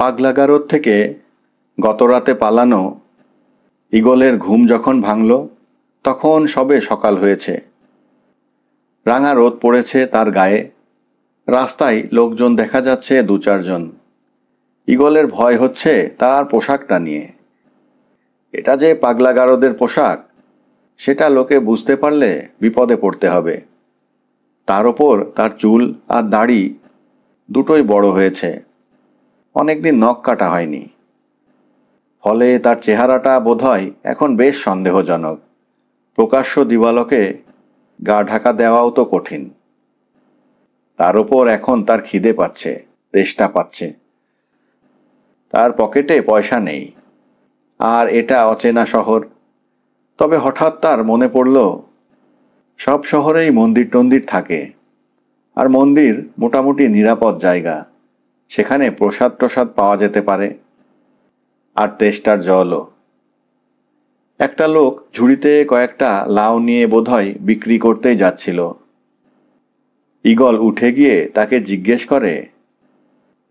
পাগলাগারদ থেকে গতরাতে পালানো ঈগলের ঘুম যখন ভাঙল তখন সবে সকাল হয়েছে। রাঙা রোদ পড়েছে তার গায়ে। রাস্তায় লোকজন দেখা যাচ্ছে 2-4 জন। ঈগলের ভয় হচ্ছে তার পোশাকটা নিয়ে। এটা যে পাগলাগারদের পোশাক সেটা লোকে বুঝতে পারলে বিপদে পড়তে হবে। তার ওপর তার চুল আর দাড়ি দুটোই বড় হয়েছে, অনেকদিন নখ কাটা হয়নি। ফলে তার চেহারাটা বোধহয় এখন বেশ সন্দেহজনক। প্রকাশ্য দিবালোকে গা ঢাকা দেওয়াও তো কঠিন। তার ওপর এখন তার খিদে পাচ্ছে, তেষ্টা পাচ্ছে। তার পকেটে পয়সা নেই, আর এটা অচেনা শহর। তবে হঠাৎ তার মনে পড়ল সব শহরেই মন্দির টন্দির থাকে, আর মন্দির মোটামুটি নিরাপদ জায়গা। সেখানে প্রসাদ টসাদ পাওয়া যেতে পারে, আর তেষ্টার জলও। একটা লোক ঝুড়িতে কয়েকটা লাউ নিয়ে বোধহয় বিক্রি করতেই যাচ্ছিল। ঈগল উঠে গিয়ে তাকে জিজ্ঞেস করে,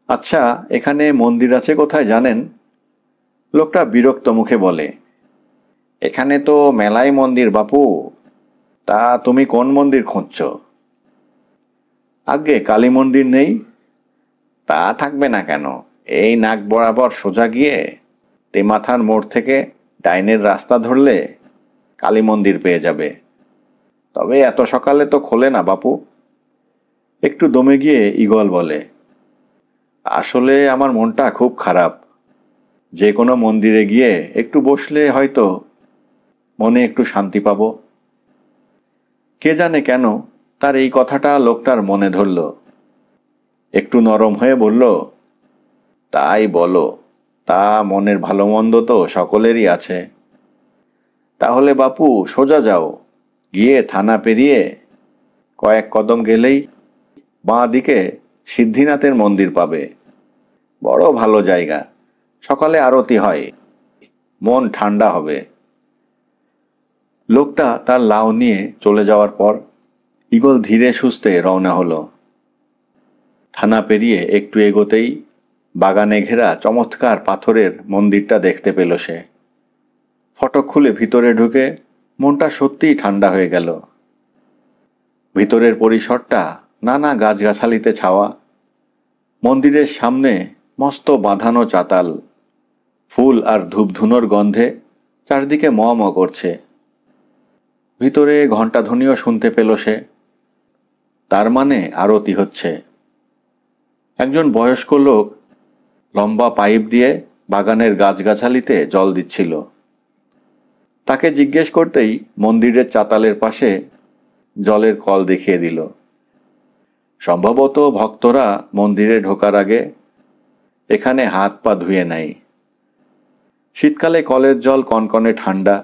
আচ্ছা, এখানে মন্দির আছে কোথায় জানেন? লোকটা বিরক্ত মুখে বলে, এখানে তো মেলাই মন্দির বাপু। তা তুমি কোন মন্দির খুঁজছ? আগে কালী মন্দির নেই? তা থাকবে না কেন? এই নাক বরাবর সোজা গিয়ে তেমাথার মোড় থেকে ডাইনের রাস্তা ধরলে কালী মন্দির পেয়ে যাবে। তবে এত সকালে তো খোলে না বাপু। একটু দমে গিয়ে ঈগল বলে, আসলে আমার মনটা খুব খারাপ। যে কোনো মন্দিরে গিয়ে একটু বসলে হয়তো মনে একটু শান্তি পাব। কে জানে কেন তার এই কথাটা লোকটার মনে ধরল। একটু নরম হয়ে বলল, তাই বলো, তা মনের ভালো মন্দ তো সকলেরই আছে। তাহলে বাপু সোজা যাও, গিয়ে থানা পেরিয়ে কয়েক কদম গেলেই বাঁ দিকে সিদ্ধিনাথের মন্দির পাবে। বড় ভালো জায়গা, সকালে আরতি হয়, মন ঠান্ডা হবে। লোকটা তার লাউ নিয়ে চলে যাওয়ার পর ঈগল ধীরে সুস্থে রওনা হলো। থানা পেরিয়ে একটু এগোতেই বাগানে ঘেরা চমৎকার পাথরের মন্দিরটা দেখতে পেল সে। ফটক খুলে ভিতরে ঢুকে মনটা সত্যিই ঠান্ডা হয়ে গেল। ভিতরের পরিসরটা নানা গাছগাছালিতে ছাওয়া। মন্দিরের সামনে মস্ত বাঁধানো চাতাল, ফুল আর ধূপধুনোর গন্ধে চারদিকে ম ম করছে। ভিতরে ঘণ্টাধ্বনিও শুনতে পেল সে। তার মানে আরতি হচ্ছে। একজন বয়স্ক লোক লম্বা পাইপ দিয়ে বাগানের গাছগাছালিতে জল দিচ্ছিল। তাকে জিজ্ঞেস করতেই মন্দিরের চাতালের পাশে জলের কল দেখিয়ে দিল। সম্ভবত ভক্তরা মন্দিরে ঢোকার আগে এখানে হাত পা ধুয়ে নেয়। শীতকালে কলের জল কনকনে ঠান্ডা,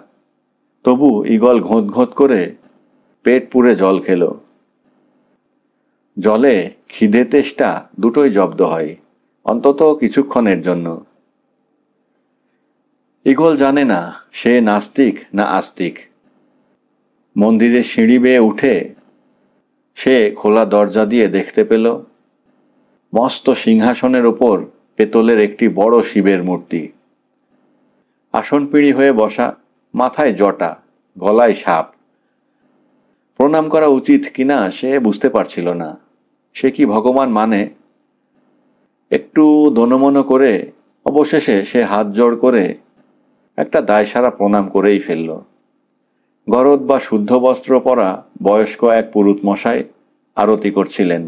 তবু ঈগল ঘোঁত ঘোঁত করে পেট পুরে জল খেল। জলে খিদে তেষ্টা দুটোই জব্দ হয়, অন্তত কিছুক্ষণের জন্য। ঈগল জানে না সে নাস্তিক না আস্তিক। মন্দিরের সিঁড়ি বেয়ে উঠে সে খোলা দরজা দিয়ে দেখতে পেল মস্ত সিংহাসনের ওপর পেতলের একটি বড় শিবের মূর্তি। আসন পিঁড়ি হয়ে বসা, মাথায় জটা, গলায় সাপ। প্রণাম করা উচিত কিনা সে বুঝতে পারছিল না। সে কি ভগবান মানে? একটু দনমনো করে অবশেষে সে হাত জোড় করে একটা দায়সারা প্রণাম করেই ফেলল। গরদ বা শুদ্ধ বস্ত্র পরা বয়স্ক এক পুরুত মশাই আরতি করছিলেন।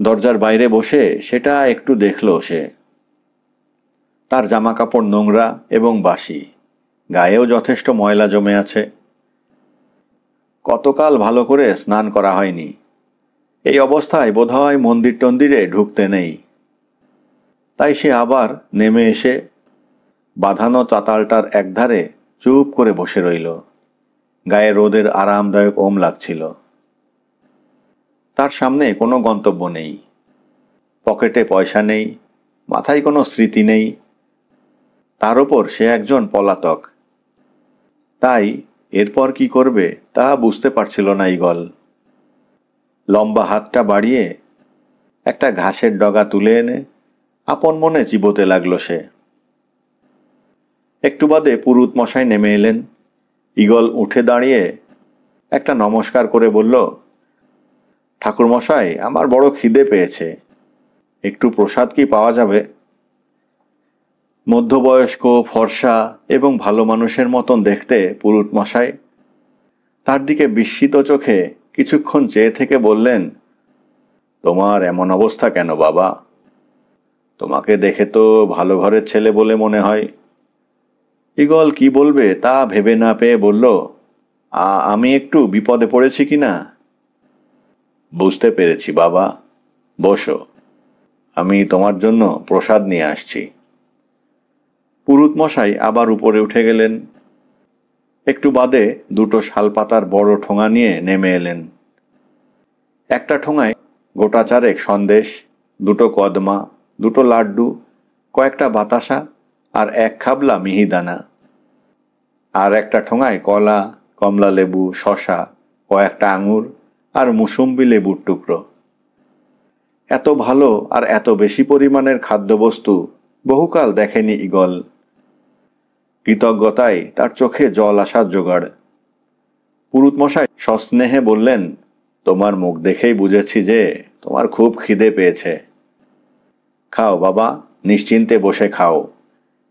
দরজার বাইরে বসে সেটা একটু দেখল সে। তার জামা কাপড় নোংরা এবং বাসি, গায়েও যথেষ্ট ময়লা জমে আছে। কতকাল ভালো করে স্নান করা হয়নি। এই অবস্থায় বোধহয় মন্দির টন্দিরে ঢুকতে নেই। তাই সে আবার নেমে এসে বাঁধানো চাতালটার একধারে চুপ করে বসে রইল। গায়ে রোদের আরামদায়ক ওম লাগছিল। তার সামনে কোনো গন্তব্য নেই, পকেটে পয়সা নেই, মাথায় কোনো স্মৃতি নেই। তার ওপর সে একজন পলাতক। তাই এরপর কি করবে তা বুঝতে পারছিল না ঈগল। লম্বা হাতটা বাড়িয়ে একটা ঘাসের ডগা তুলে এনে আপন মনে চিবোতে লাগলো সে। একটু বাদে পুরুত মশাই নেমে এলেন। ঈগল উঠে দাঁড়িয়ে একটা নমস্কার করে বলল, ঠাকুর মশাই, আমার বড় খিদে পেয়েছে, একটু প্রসাদ কি পাওয়া যাবে? মধ্যবয়স্ক, ফর্সা এবং ভালো মানুষের মতন দেখতে পুরুত মশাই তার দিকে বিস্মিত চোখে কিছুক্ষণ চেয়ে থেকে বললেন, তোমার এমন অবস্থা কেন বাবা? তোমাকে দেখে তো ভালো ঘরের ছেলে বলে মনে হয়। ঈগল কি বলবে তা ভেবে না পেয়ে বলল, আমি একটু বিপদে পড়েছি কিনা। বুঝতে পেরেছি বাবা, বসো, আমি তোমার জন্য প্রসাদ নিয়ে আসছি। পুরুত মশাই আবার উপরে উঠে গেলেন। একটু বাদে দুটো শালপাতার বড় ঠোঙা নিয়ে নেমে এলেন। একটা ঠোঙায় গোটা চারেক সন্দেশ, দুটো কদমা, দুটো লাড্ডু, কয়েকটা বাতাসা আর এক খাবলা মিহিদানা। আর একটা ঠোঙায় কলা, কমলা লেবু, শশা, কয়েকটা আঙুর আর মুসুম্বি লেবুর টুকরো। এত ভালো আর এত বেশি পরিমাণের খাদ্যবস্তু বহুকাল দেখেনি ঈগল। কৃতজ্ঞতায় তার চোখে জল আসার জোগাড়। পুরুত মশাই সস্নেহে বললেন, তোমার মুখ দেখেই বুঝেছি যে তোমার খুব খিদে পেয়েছে। খাও বাবা, নিশ্চিন্তে বসে খাও,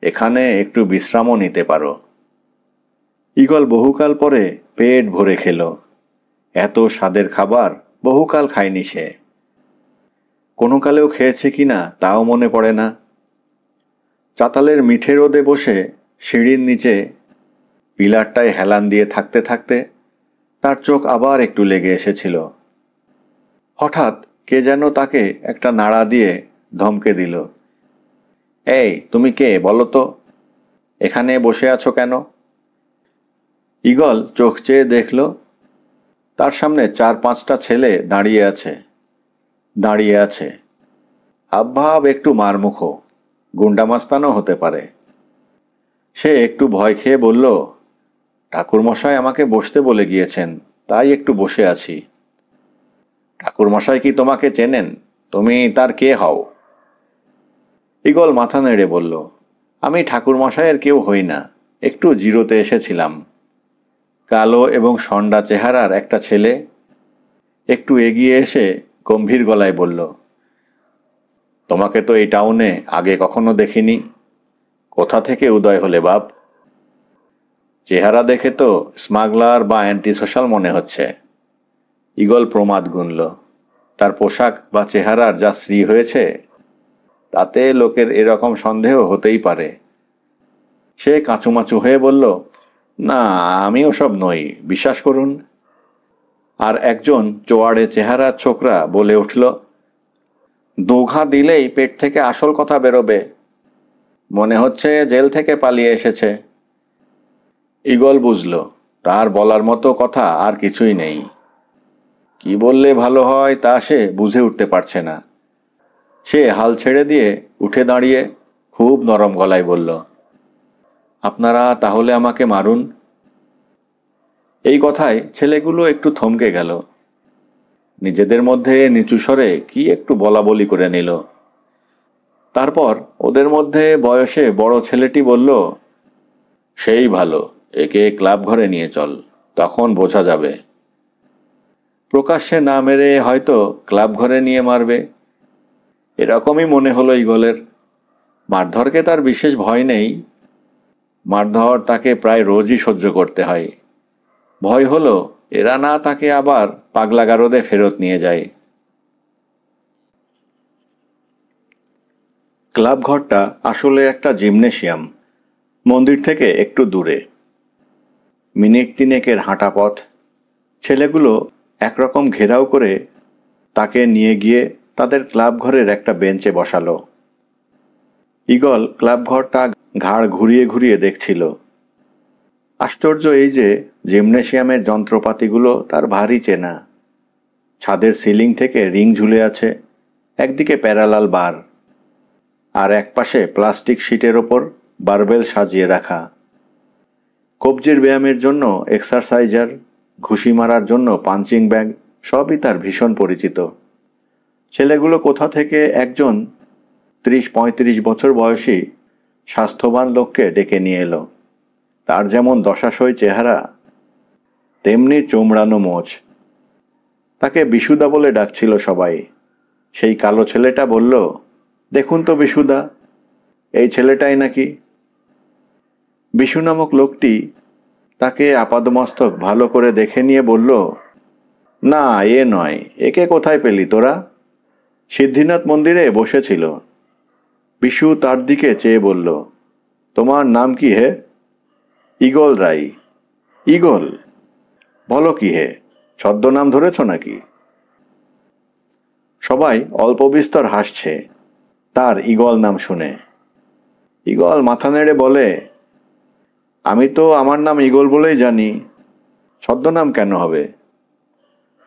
এখানে একটু বিশ্রামও নিতে পারো। ঈগল বহুকাল পরে পেট ভরে খেল। এত স্বাদের খাবার বহুকাল খায়নি সে। কোনো কালেও খেয়েছে কিনা তাও মনে পড়ে না। চাতালের মিঠে রোদে বসে সিঁড়ির নিচে পিলারটায় হেলান দিয়ে থাকতে থাকতে তার চোখ আবার একটু লেগে এসেছিল। হঠাৎ কে যেন তাকে একটা নাড়া দিয়ে ধমকে দিল। এই, তুমি কে বলো তো? এখানে বসে আছো কেন? ঈগল চোখ চেয়ে দেখল, তার সামনে 4-5টা ছেলে দাঁড়িয়ে আছে। হাবভাব একটু মারমুখো, গুন্ডামাস্তানও হতে পারে। সে একটু ভয় খেয়ে বলল, ঠাকুরমশাই আমাকে বসতে বলে গিয়েছেন, তাই একটু বসে আছি। ঠাকুরমশাই কি তোমাকে চেনেন? তুমি তার কে হও? ঈগল মাথা নেড়ে বলল, আমি ঠাকুরমশাইয়ের কেউ হই না, একটু জিরোতে এসেছিলাম। কালো এবং ষণ্ডা চেহারার একটা ছেলে একটু এগিয়ে এসে গম্ভীর গলায় বলল, তোমাকে তো এই টাউনে আগে কখনো দেখিনি, কোথা থেকে উদয় হলে বাপ? চেহারা দেখে তো স্মাগলার বা অ্যান্টি সোশ্যাল মনে হচ্ছে। ঈগল প্রমাদ গুনল, তার পোশাক বা চেহারার যা শ্রী হয়েছে তাতে লোকের এরকম সন্দেহ হতেই পারে। সে কাঁচুমাচু হয়ে বলল, না, আমি ওসব নই, বিশ্বাস করুন। আর একজন চোয়াড়ে চেহারার ছোকরা বলে উঠল, দুঘা দিলেই পেট থেকে আসল কথা বেরোবে, মনে হচ্ছে জেল থেকে পালিয়ে এসেছে। ঈগল বুঝল তার বলার মতো কথা আর কিছুই নেই। কি বললে ভালো হয় তা সে বুঝে উঠতে পারছে না। সে হাল ছেড়ে দিয়ে উঠে দাঁড়িয়ে খুব নরম গলায় বলল, আপনারা তাহলে আমাকে মারুন। এই কথায় ছেলেগুলো একটু থমকে গেল। নিজেদের মধ্যে নিচু স্বরে কি একটু বলাবলি করে নিল। তারপর ওদের মধ্যে বয়সে বড় ছেলেটি বলল, সেই ভালো, একে ক্লাব ঘরে নিয়ে চল, তখন বোঝা যাবে। প্রকাশ্যে না মেরে হয়তো ক্লাব ঘরে নিয়ে মারবে, এরকমই মনে হলো ঈগলের। মারধরকে তার বিশেষ ভয় নেই, মারধর তাকে প্রায় রোজই সহ্য করতে হয়। ভয় হলো এরা না তাকে আবার পাগলাগারদে ফেরত নিয়ে যায়। ক্লাব ঘরটা আসলে একটা জিমনেশিয়াম, মন্দির থেকে একটু দূরে। মিনিট 3 হাঁটা পথ। ছেলেগুলো একরকম ঘেরাও করে তাকে নিয়ে গিয়ে তাদের ক্লাব ঘরের একটা বেঞ্চে বসালো। ঈগল ক্লাব ঘরটা ঘাড় ঘুরিয়ে ঘুরিয়ে দেখছিল। আশ্চর্য এই যে জিমনেশিয়ামের যন্ত্রপাতিগুলো তার ভারী চেনা। ছাদের সিলিং থেকে রিং ঝুলে আছে, একদিকে প্যারালাল বার, আর একপাশে প্লাস্টিক শিটের ওপর বারবেল সাজিয়ে রাখা। কবজির ব্যায়ামের জন্য এক্সারসাইজার, ঘুষি মারার জন্য পাঞ্চিং ব্যাগ, সবই তার ভীষণ পরিচিত। ছেলেগুলো কোথা থেকে একজন 30-35 বছর বয়সী স্বাস্থ্যবান লোককে ডেকে নিয়ে এলো। তার যেমন দশাশয় চেহারা, তেমনি চোমড়ানো মোচ। তাকে বিশুদা বলে ডাকছিল সবাই। সেই কালো ছেলেটা বলল, দেখুন তো বিশুদা, এই ছেলেটাই নাকি। বিশু নামক লোকটি তাকে আপাদমস্তক ভালো করে দেখে নিয়ে বলল, না, এ নয়, একে কোথায় পেলি তোরা? সিদ্ধিনাথ মন্দিরে বসেছিল। বিশু তার দিকে চেয়ে বলল, তোমার নাম কি হে? ঈগল রাই। ঈগল? বলো কি হে, ছদ্মনাম ধরেছ নাকি? সবাই অল্প বিস্তর হাসছে তার ঈগল নাম শুনে। ঈগল মাথা নেড়ে বলে, আমি তো আমার নাম ঈগল বলেই জানি, ছদ্মনাম কেন হবে?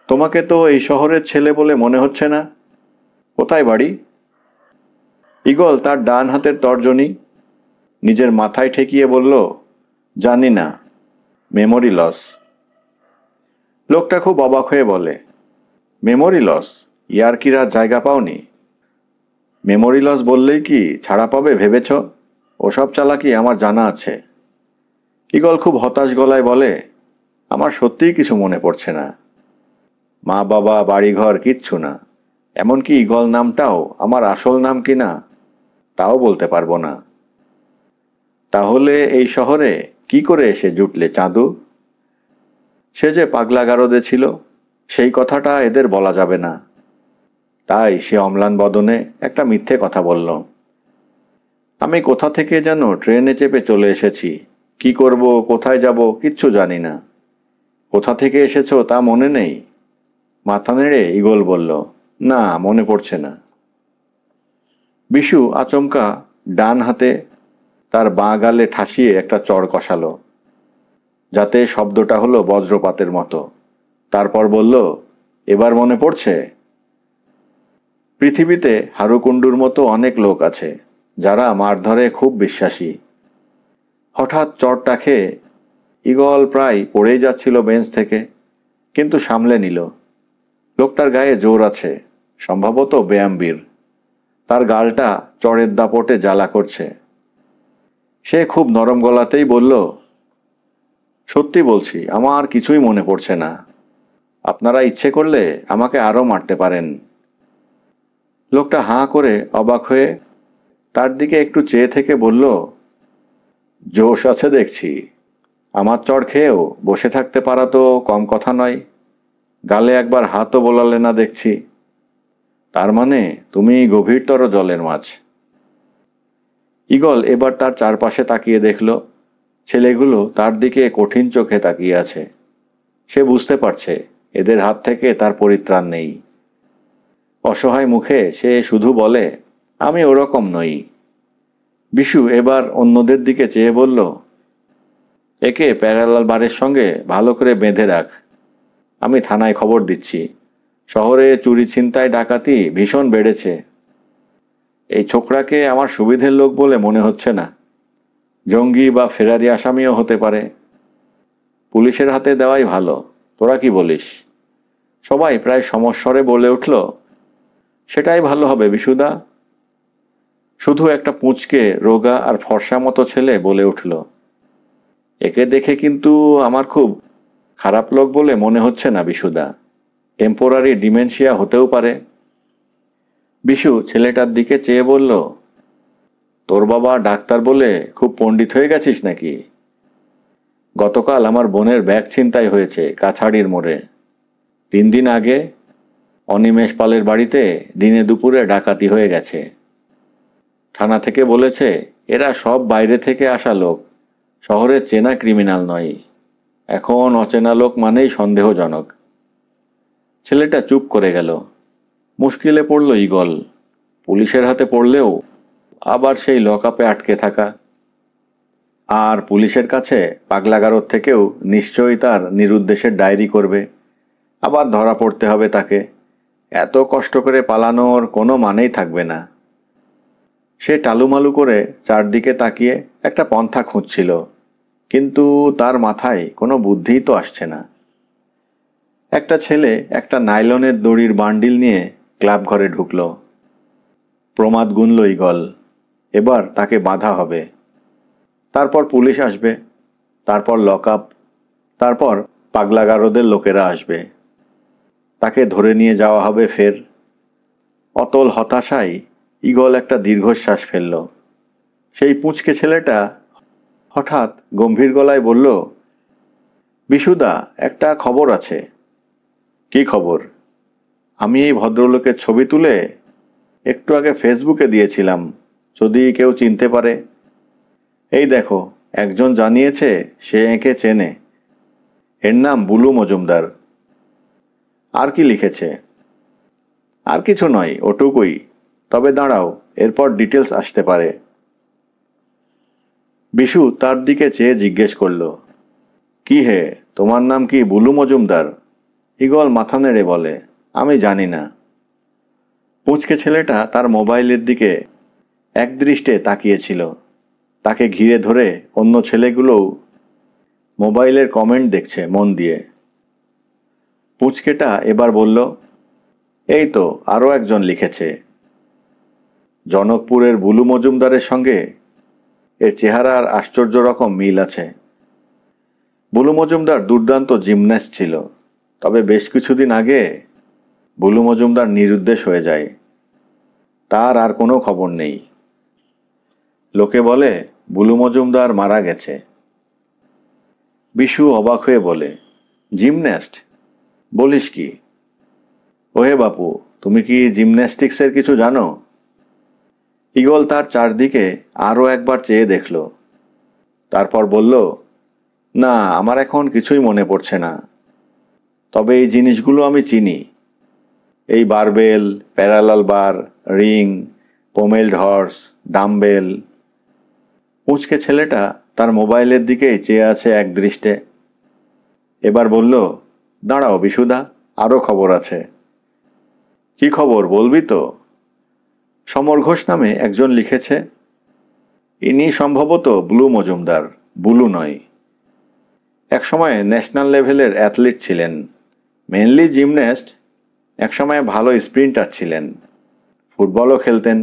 তোমাকে তো এই শহরের ছেলে বলে মনে হচ্ছে না। কোথায় বাড়ি? ঈগল তার ডান হাতের তর্জনী নিজের মাথায় ঠেকিয়ে বলল, জানি না, মেমোরি লস। লোকটা খুব অবাক হয়ে বলে, মেমোরি লস? ইয়ার্কিরা জায়গা পাওনি? মেমোরি লস বললেই কি ছাড়া পাবে ভেবেছ? ওসব চালাকি আমার জানা আছে। ঈগল খুব হতাশ গলায় বলে, আমার সত্যিই কিছু মনে পড়ছে না। মা বাবা বাড়িঘর কিচ্ছু না, এমনকি ঈগল নামটাও আমার আসল নাম কিনা তাও বলতে পারবো না। তাহলে এই শহরে কি করে এসে জুটলে চাঁদু? সে যে পাগলা গারদে ছিল সেই কথাটা এদের বলা যাবে না, তাই সে অম্লান বদনে একটা মিথ্যে কথা বলল। আমি কোথা থেকে যেন ট্রেনে চেপে চলে এসেছি, কি করব কোথায় যাব কিচ্ছু জানি না। কোথা থেকে এসেছো তা মনে নেই? মাথা নেড়ে ঈগল বলল, না, মনে পড়ছে না। বিশু আচমকা ডান হাতে তার বাঁ গালে ঠাসিয়ে একটা চড় কষালো, যাতে শব্দটা হলো বজ্রপাতের মতো। তারপর বলল, এবার মনে পড়ছে? পৃথিবীতে হারুকুণ্ডুর মতো অনেক লোক আছে যারা মারধরে খুব বিশ্বাসী। হঠাৎ চড়টা খেয়ে ঈগল প্রায় পড়েই যাচ্ছিল বেঞ্চ থেকে, কিন্তু সামলে নিল। লোকটার গায়ে জোর আছে, সম্ভবত ব্যায়ামবীর। তার গালটা চড়ের দাপটে জ্বালা করছে। সে খুব নরম গলাতেই বলল, সত্যি বলছি, আমার কিছুই মনে পড়ছে না। আপনারা ইচ্ছে করলে আমাকে আরও মারতে পারেন। লোকটা হাঁ করে অবাক হয়ে তার দিকে একটু চেয়ে থেকে বলল, জোশ আছে দেখছি। আমার চড় খেয়েও বসে থাকতে পারা তো কম কথা নয়। গালে একবার হাতও বোলালে না দেখছি। তার মানে তুমি গভীরতর জলের মাছ। ঈগল এবার তার চারপাশে তাকিয়ে দেখল ছেলেগুলো তার দিকে কঠিন চোখে তাকিয়ে আছে। সে বুঝতে পারছে এদের হাত থেকে তার পরিত্রাণ নেই। অসহায় মুখে সে শুধু বলে, আমি ওরকম নই। বিশু এবার অন্যদের দিকে চেয়ে বলল, একে প্যারালাল বারের সঙ্গে ভালো করে বেঁধে রাখ। আমি থানায় খবর দিচ্ছি। শহরে চুরি ছিনতাই ডাকাতি ভীষণ বেড়েছে। এই ছোকরাকে আমার সুবিধের লোক বলে মনে হচ্ছে না। জঙ্গি বা ফেরারি আসামিও হতে পারে। পুলিশের হাতে দেওয়াই ভালো। তোরা কি বলিস? সবাই প্রায় সমস্বরে বলে উঠল, সেটাই ভালো হবে বিশুদা। শুধু একটা পুঁচকে রোগা আর ফর্সা মতো ছেলে বলে উঠল, একে দেখে কিন্তু আমার খুব খারাপ লোক বলে মনে হচ্ছে না বিশুদা। টেম্পোরারি ডিমেনশিয়া হতেও পারে। বিশু ছেলেটার দিকে চেয়ে বলল, তোর বাবা ডাক্তার বলে খুব পণ্ডিত হয়ে গেছিস নাকি? গতকাল আমার বোনের ব্যাগ ছিনতাই হয়েছে কাছাড়ির মোড়ে। 3 দিন আগে অনিমেষ পালের বাড়িতে দিনে দুপুরে ডাকাতি হয়ে গেছে। থানা থেকে বলেছে এরা সব বাইরে থেকে আসা লোক, শহরের চেনা ক্রিমিনাল নয়। এখন অচেনা লোক মানেই সন্দেহজনক। ছেলেটা চুপ করে গেল। মুশকিলে পড়ল ঈগল। পুলিশের হাতে পড়লেও আবার সেই লকআপে আটকে থাকা। আর পুলিশের কাছে পাগলাগারদ থেকেও নিশ্চয়ই তার নিরুদ্দেশের ডায়েরি করবে। আবার ধরা পড়তে হবে তাকে। এত কষ্ট করে পালানোর কোনো মানেই থাকবে না। সে টালুমালু করে চারদিকে তাকিয়ে একটা পন্থা খুঁজছিল, কিন্তু তার মাথায় কোনো বুদ্ধিই তো আসছে না। একটা ছেলে একটা নাইলনের দড়ির বান্ডিল নিয়ে ক্লাব ঘরে ঢুকল। প্রমাদ গুনল ঈগল। এবার তাকে বাঁধা হবে, তারপর পুলিশ আসবে, তারপর লক আপ, তারপর পাগলাগারদের লোকেরা আসবে, তাকে ধরে নিয়ে যাওয়া হবে ফের। অতল হতাশায় ঈগল একটা দীর্ঘশ্বাস ফেলল। সেই পুঁচকে ছেলেটা হঠাৎ গম্ভীর গলায় বলল, বিশুদা, একটা খবর আছে। কি খবর? আমি এই ভদ্রলোকের ছবি তুলে একটু আগে ফেসবুকে দিয়েছিলাম, যদি কেউ চিনতে পারে। এই দেখো, একজন জানিয়েছে সে একে চেনে। এর নাম বুলু মজুমদার। আর কি লিখেছে? আর কিছু নয়, ওটুকুই। তবে দাঁড়াও, এরপর ডিটেলস আসতে পারে। বিশু তার দিকে চেয়ে জিজ্ঞেস করল, কি হে, তোমার নাম কি বুলু মজুমদার? ঈগল মাথা নেড়ে বলে, আমি জানি না। পুঁচকে ছেলেটা তার মোবাইলের দিকে একদৃষ্টে তাকিয়েছিল। তাকে ঘিরে ধরে অন্য ছেলেগুলোও মোবাইলের কমেন্ট দেখছে মন দিয়ে। পুঁচকেটা এবার বলল, এই তো আরও একজন লিখেছে। জনকপুরের বুলু মজুমদারের সঙ্গে এর চেহারার আশ্চর্য রকম মিল আছে। বুলু মজুমদার দুর্দান্ত জিমন্যাস্ট ছিল, তবে বেশ কিছুদিন আগে বুলু মজুমদার নিরুদ্দেশ হয়ে যায়। তার আর কোনো খবর নেই। লোকে বলে বুলু মজুমদার মারা গেছে। বিশু অবাক হয়ে বলে, জিমন্যাস্ট? বলিস কি? ওহে বাপু, তুমি কি জিমন্যাস্টিক্সের কিছু জানো? ঈগল তার চারদিকে আরও একবার চেয়ে দেখল, তারপর বলল, না, আমার এখন কিছুই মনে পড়ছে না। তবে এই জিনিসগুলো আমি চিনি। এই বারবেল, প্যারালাল বার, রিং, পোমেলড হর্স, ডাম্বেল। পুঁচকে ছেলেটা তার মোবাইলের দিকেই চেয়ে আছে এক দৃষ্টে। এবার বলল, দাঁড়াও বিশুদা, আরও খবর আছে। কি খবর বলবি তো? সমর ঘোষ নামে একজন লিখেছে। ইনি সম্ভবত ব্লু মজুমদার, বুলু নয়। একসময় ন্যাশনাল লেভেলের অ্যাথলিট ছিলেন, মেনলি জিমন্যাস্ট। একসময় ভালো স্প্রিন্টার ছিলেন, ফুটবলও খেলতেন।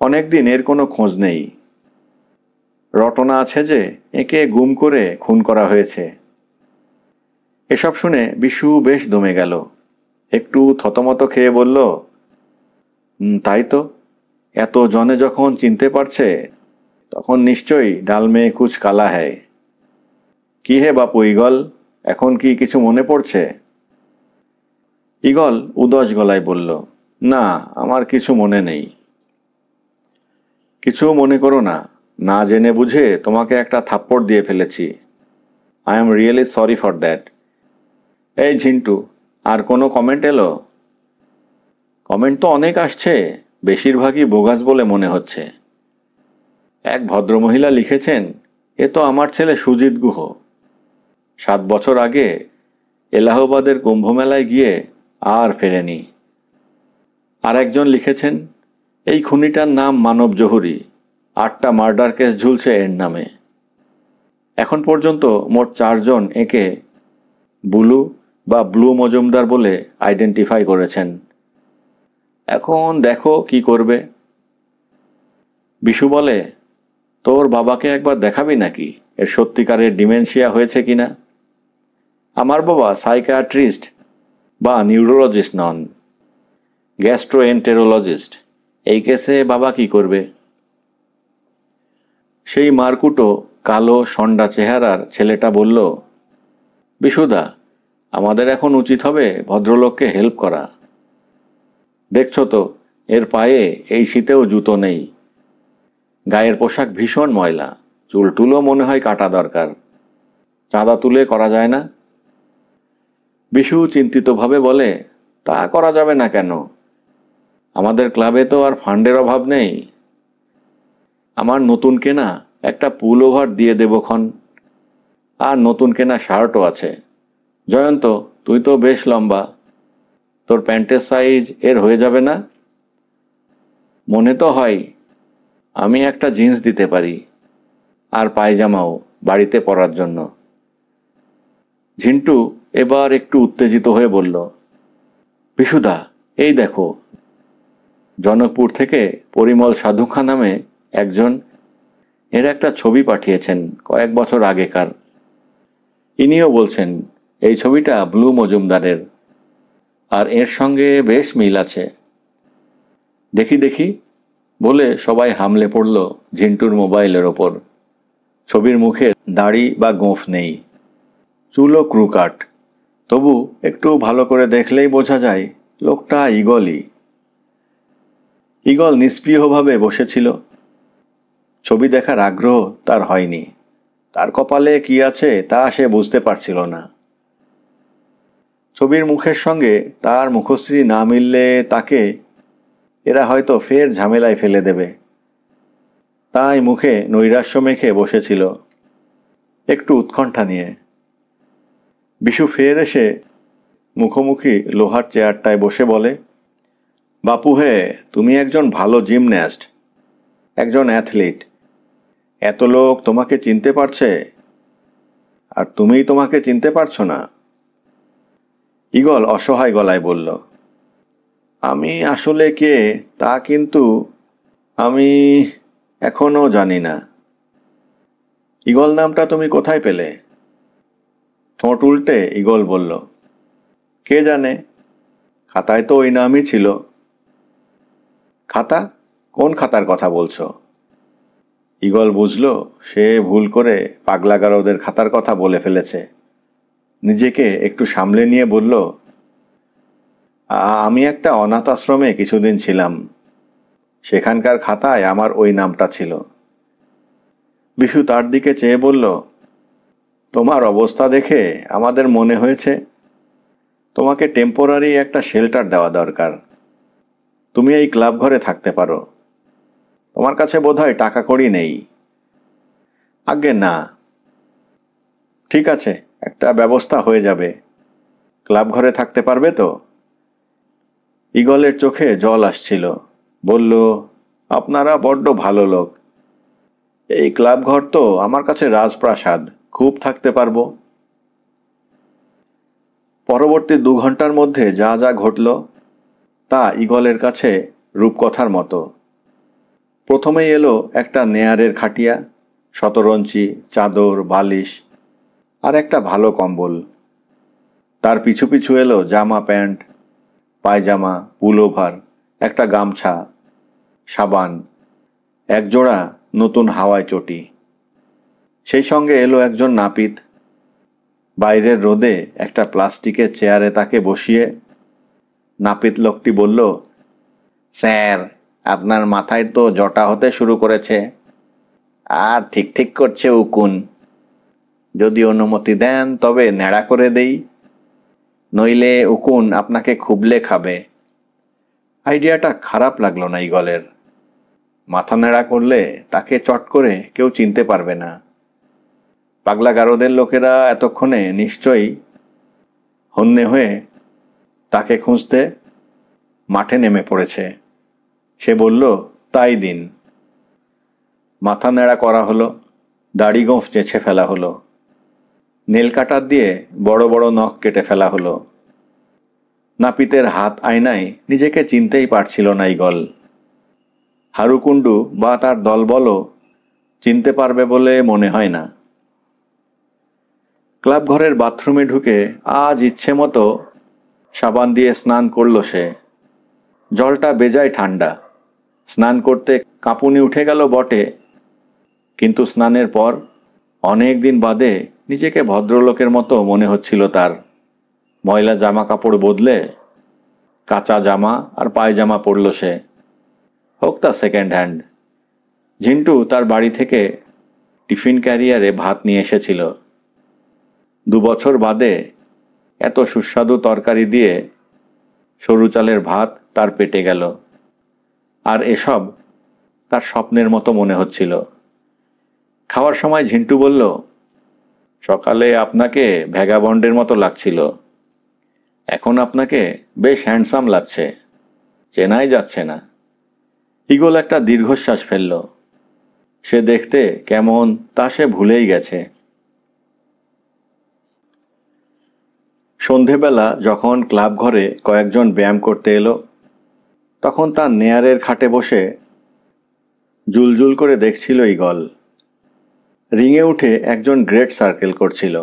অনেকদিন এর কোনো খোঁজ নেই। রটনা আছে যে একে গুম করে খুন করা হয়েছে। এসব শুনে বিশু বেশ দমে গেল। একটু থতমত খেয়ে বলল, তাই তো। এত জনে যখন চিনতে পারছে, তখন নিশ্চয়ই ডাল মে কুছ কালা হ্যায়। কি হে বাপু ঈগল, এখন কি কিছু মনে পড়ছে? ঈগল উদাস গলায় বলল, না, আমার কিছু মনে নেই। কিছু মনে করো না, না জেনে বুঝে তোমাকে একটা থাপ্পড় দিয়ে ফেলেছি। I am really sorry for that. এই ঝিন্টু, আর কোনো কমেন্ট এলো? কমেন্ট তো অনেক আসছে, বেশিরভাগই বোগাস বলে মনে হচ্ছে। এক ভদ্রমহিলা লিখেছেন, এ তো আমার ছেলে সুজিত গুহ। 7 বছর আগে এলাহাবাদের কুম্ভমেলায় গিয়ে আর ফেরেনি। আর একজন লিখেছেন, এই খুনিটার নাম মানব জহুরি, 8টা মার্ডার কেস ঝুলছে এর নামে। এখন পর্যন্ত মোট 4 জন একে বুলু বা ব্লু মজুমদার বলে আইডেন্টিফাই করেছেন। এখন দেখো কি করবে। বিশু বলে, তোর বাবাকে একবার দেখাবি নাকি, এর সত্যিকারের ডিমেনশিয়া হয়েছে কিনা? আমার বাবা সাইকিয়াট্রিস্ট বা নিউরোলজিস্ট নন, গ্যাস্ট্রোএন্টেরোলজিস্ট। এই কেসে বাবা কি করবে? সেই মারকুটো কালো সন্ডা চেহারার ছেলেটা বলল, বিশুদা, আমাদের এখন উচিত হবে ভদ্রলোককে হেল্প করা। দেখছো তো, এর পায়ে এই শীতেও জুতো নেই। গায়ের পোশাক ভীষণ ময়লা, চুলটুলও মনে হয় কাটা দরকার। চাঁদা তুলে করা যায় না? বিশু চিন্তিতভাবে বলে, তা করা যাবে না কেন? আমাদের ক্লাবে তো আর ফান্ডের অভাব নেই। আমার নতুন কেনা একটা পুল ওভার দিয়ে দেবক্ষণ, আর নতুন কেনা শার্টও আছে। জয়ন্ত, তুই তো বেশ লম্বা, তোর প্যান্টের সাইজ এর হয়ে যাবে না? মনে তো হয়। আমি একটা জিন্স দিতে পারি, আর পায়জামাও বাড়িতে পরার জন্য। ঝিন্টু এবার একটু উত্তেজিত হয়ে বলল, বিশুদা, এই দেখো, জনকপুর থেকে পরিমল সাধুখা নামে একজন এর একটা ছবি পাঠিয়েছেন কয়েক বছর আগেকার। ইনিও বলছেন এই ছবিটা ব্লু মজুমদারের, আর এর সঙ্গে বেশ মিল আছে। দেখি দেখি বলে সবাই হামলে পড়ল ঝিন্টুর মোবাইলের ওপর। ছবির মুখে দাড়ি বা গোঁফ নেই, চুলও ক্রুকাট, তবু একটু ভালো করে দেখলেই বোঝা যায় লোকটা ঈগলই। ঈগল নিষ্প্রিয়ভাবে বসেছিল। ছবি দেখার আগ্রহ তার হয়নি। তার কপালে কি আছে তা সে বুঝতে পারছিল না। ছবির মুখের সঙ্গে তার মুখশ্রী না মিললে তাকে এরা হয়তো ফের ঝামেলায় ফেলে দেবে। তাই মুখে নৈরাশ্য মেখে বসেছিল, একটু উৎকণ্ঠা নিয়ে। বিশু ফের এসে মুখোমুখি লোহার চেয়ারটায় বসে বলে, বাপু হে, তুমি একজন ভালো জিমন্যাস্ট, একজন অ্যাথলিট। এত লোক তোমাকে চিনতে পারছে, আর তুমিই তোমাকে চিনতে পারছো না। ঈগল অসহায় গলায় বলল, আমি আসলে কে তা কিন্তু আমি এখনো জানি না। ঈগল নামটা তুমি কোথায় পেলে? ঠোঁট উল্টে ঈগল বলল, কে জানে, খাতায় তো ওই নামই ছিল। খাতা? কোন খাতার কথা বলছো? ঈগল বুঝল সে ভুল করে পাগলাগারদের খাতার কথা বলে ফেলেছে। নিজেকে একটু সামলে নিয়ে বলল, আমি একটা অনাথ আশ্রমে কিছুদিন ছিলাম, সেখানকার খাতায় আমার ওই নামটা ছিল। বিশু তার দিকে চেয়ে বলল, তোমার অবস্থা দেখে আমাদের মনে হয়েছে তোমাকে টেম্পোরারি একটা শেল্টার দেওয়া দরকার। তুমি এই ক্লাব ঘরে থাকতে পারো। তোমার কাছে বোধহয় টাকা কড়ি নেই। আজ্ঞে না। ঠিক আছে, একটা ব্যবস্থা হয়ে যাবে। ক্লাব ঘরে থাকতে পারবে তো? ঈগলের চোখে জল আসছিল। বলল, আপনারা বড্ড ভালো লোক। এই ক্লাব ঘর তো আমার কাছে রাজপ্রাসাদ, খুব থাকতে পারবো। পরবর্তী 2 ঘন্টার মধ্যে যা যা ঘটল তা ঈগলের কাছে রূপকথার মতো। প্রথমেই এলো একটা নেয়ারের খাটিয়া, শতরঞ্চি, চাদর, বালিশ আর একটা ভালো কম্বল। তার পিছু পিছু এলো জামা, প্যান্ট, পায়জামা, পুলোভার, একটা গামছা, সাবান, একজোড়া নতুন হাওয়াই চটি। সেই সঙ্গে এলো একজন নাপিত। বাইরের রোদে একটা প্লাস্টিকের চেয়ারে তাকে বসিয়ে নাপিত লোকটি বলল, স্যার, আপনার মাথায় তো জটা হতে শুরু করেছে, আর ঠিক ঠিক করছে উকুন। যদি অনুমতি দেন তবে ন্যাড়া করে দেই, নইলে উকুন আপনাকে খুবলে খাবে। আইডিয়াটা খারাপ লাগলো না ঈগলের। মাথা ন্যাড়া করলে তাকে চট করে কেউ চিনতে পারবে না। পাগলা গারদের লোকেরা এতক্ষণে নিশ্চয়ই হন্যে হয়ে তাকে খুঁজতে মাঠে নেমে পড়েছে। সে বলল, তাই দিন। মাথা ন্যাড়া করা হলো, দাড়ি গোঁফ চেঁছে ফেলা হলো, নেল কাটার দিয়ে বড় বড় নখ কেটে ফেলা হলো। নাপিতের হাত আয়নায় নিজেকে চিনতেই পারছিল না ঈগল। হারুকুণ্ডু বা তার দলবলও চিনতে পারবে বলে মনে হয় না। ক্লাব ঘরের বাথরুমে ঢুকে আজ ইচ্ছে মতো সাবান দিয়ে স্নান করল সে। জলটা বেজায় ঠান্ডা। স্নান করতে কাঁপুনি উঠে গেল বটে, কিন্তু স্নানের পর অনেক দিন বাদে নিজেকে ভদ্রলোকের মতো মনে হচ্ছিল তার। ময়লা জামা কাপড় বদলে কাঁচা জামা আর পায়জামা পরল সে, হোক তা সেকেন্ড হ্যান্ড। ঝিন্টু তার বাড়ি থেকে টিফিন ক্যারিয়ারে ভাত নিয়ে এসেছিল। 2 বছর বাদে এত সুস্বাদু তরকারি দিয়ে সরু চালের ভাত তার পেটে গেল। আর এসব তার স্বপ্নের মতো মনে হচ্ছিল। খাওয়ার সময় ঝিন্টু বলল, সকালে আপনাকে ভ্যাগাবন্ডের মতো লাগছিল, এখন আপনাকে বেশ হ্যান্ডসাম লাগছে, চেনাই যাচ্ছে না। ঈগল একটা দীর্ঘশ্বাস ফেলল। সে দেখতে কেমন তা সে ভুলেই গেছে। সন্ধেবেলা যখন ক্লাব ঘরে কয়েকজন ব্যায়াম করতে এলো, তখন তার নেয়ারের খাটে বসে জুলজুল করে দেখছিল ঈগল। রিংয়ে উঠে একজন গ্রেট সার্কেল করছিল,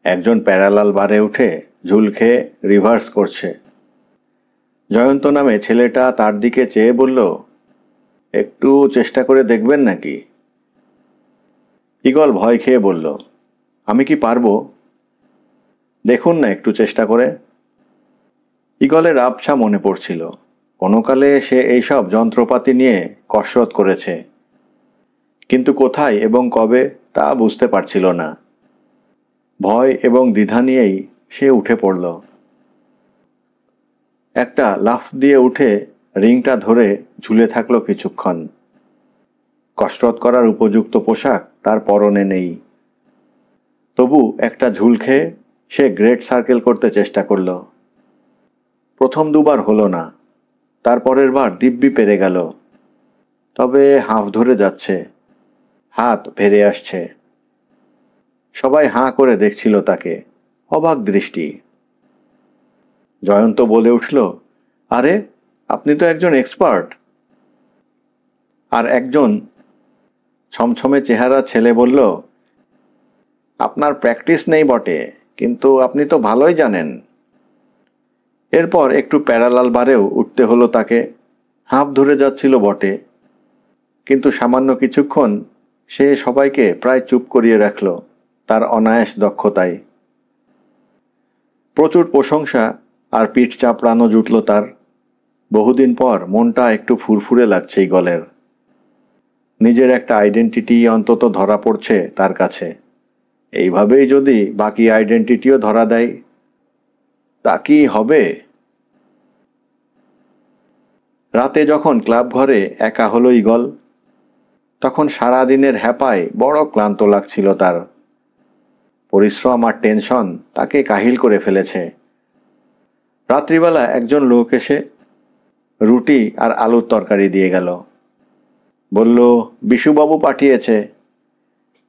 একজন প্যারালাল বারে উঠে ঝুল খেয়ে রিভার্স করছে। জয়ন্ত নামে ছেলেটা তার দিকে চেয়ে বলল, একটু চেষ্টা করে দেখবেন নাকি? ঈগল ভয় খেয়ে বলল, আমি কি পারবো? দেখুন না একটু চেষ্টা করে। ঈগলের আবছা মনে পড়ছিল, কোনোকালে সে এইসব যন্ত্রপাতি নিয়ে কসরত করেছে, কিন্তু কোথায় এবং কবে তা বুঝতে পারছিল না। ভয় এবং দ্বিধা নিয়েই সে উঠে পড়ল। একটা লাফ দিয়ে উঠে রিংটা ধরে ঝুলে থাকলো কিছুক্ষণ। কসরত করার উপযুক্ত পোশাক তার পরনে নেই, তবু একটা ঝুল খেয়ে সে গ্রেট সার্কেল করতে চেষ্টা করল। প্রথম দুবার হলো না, তারপরের বার দিব্যি পেরে গেল। তবে হাঁফ ধরে যাচ্ছে, হাত ভেরে আসছে। সবাই হাঁ করে দেখছিল তাকে, অবাক দৃষ্টি। জয়ন্ত বলে উঠল, আরে আপনি তো একজন এক্সপার্ট। আর একজন ছমছমে চেহারা ছেলে বলল, আপনার প্র্যাকটিস নেই বটে, কিন্তু আপনি তো ভালোই জানেন। এরপর একটু প্যারালাল বারেও উঠতে হলো তাকে। হাঁপ ধরে যাচ্ছিল বটে, কিন্তু সামান্য কিছুক্ষণ সে সবাইকে প্রায় চুপ করিয়ে রাখল তার অনায়াস দক্ষতায়। প্রচুর প্রশংসা আর পিঠ চাপড়ানো জুটল তার। বহুদিন পর মনটা একটু ফুরফুরে লাগছে ঈগলের। নিজের একটা আইডেন্টিটি অন্তত ধরা পড়ছে তার কাছে। এইভাবেই যদি বাকি আইডেন্টিটিও ধরা দেয়, তা কি হবে? রাতে যখন ক্লাব ঘরে একা হলো ঈগল, তখন সারাদিনের হ্যাপায় বড় ক্লান্ত লাগছিল তার। পরিশ্রম আর টেনশন তাকে কাহিল করে ফেলেছে। রাত্রিবেলা একজন লোক এসে রুটি আর আলুর তরকারি দিয়ে গেল। বলল, বিশুবাবু পাঠিয়েছে।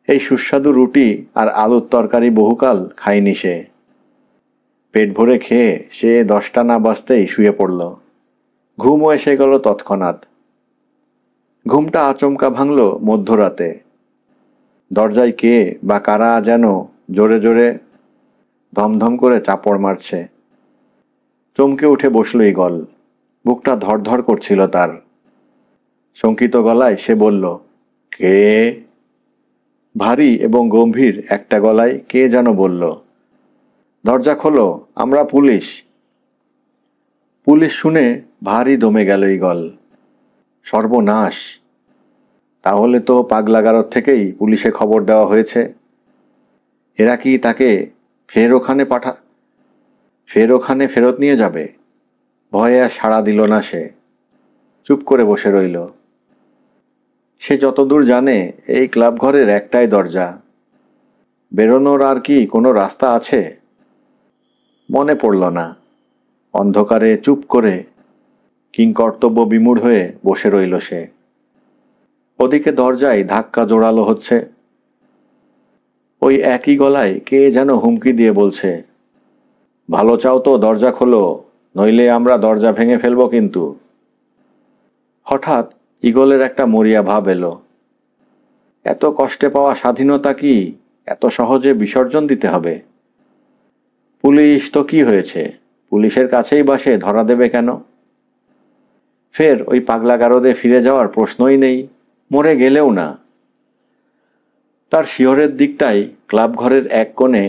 এই সুস্বাদু রুটি আর আলুর তরকারি বহুকাল খায়নি সে। পেট ভরে খেয়ে সে 10টা না বাজতেই শুয়ে পড়ল। ঘুমও এসে গেল তৎক্ষণাৎ। ঘুমটা আচমকা ভাঙল মধ্যরাতে। দরজায় কে বা কারা যেন জোরে জোরে ধমধম করে চাপড় মারছে। চমকে উঠে বসল ঈগল। বুকটা ধড়ধড় করছিল তার। শঙ্কিত গলায় সে বলল, কে? ভারী এবং গম্ভীর একটা গলায় কে যেন বলল, দরজা খোলো, আমরা পুলিশ। পুলিশ শুনে ভারী দমে গেল ঈগল। সর্বনাশ! তাহলে তো পাগলাগারদ থেকেই পুলিশে খবর দেওয়া হয়েছে। এরা কি তাকে ফের ওখানে ফেরত নিয়ে যাবে? ভয়ে আর সাড়া দিল না সে। চুপ করে বসে রইল। সে যতদূর জানে এই ক্লাব ঘরের একটাই দরজা। বেরোনোর আর কি কোনো রাস্তা আছে? মনে পড়ল না। অন্ধকারে চুপ করে কিংকর্তব্য বিমূঢ় হয়ে বসে রইল সে। ওদিকে দরজায় ধাক্কা জোরালো হচ্ছে। ওই একই গলায় কে যেন হুমকি দিয়ে বলছে, ভালো চাও তো দরজা খোলো, নইলে আমরা দরজা ভেঙে ফেলবো কিন্তু। হঠাৎ ঈগলের একটা মরিয়া ভাব এলো। এত কষ্টে পাওয়া স্বাধীনতা কি এত সহজে বিসর্জন দিতে হবে? পুলিশ তো কি হয়েছে, পুলিশের কাছেই বা সে ধরা দেবে কেন? ফের ওই পাগলাগারদে ফিরে যাওয়ার প্রশ্নই নেই, মরে গেলেও না। তার শিয়রের দিকটাই ক্লাব ঘরের এক কোণে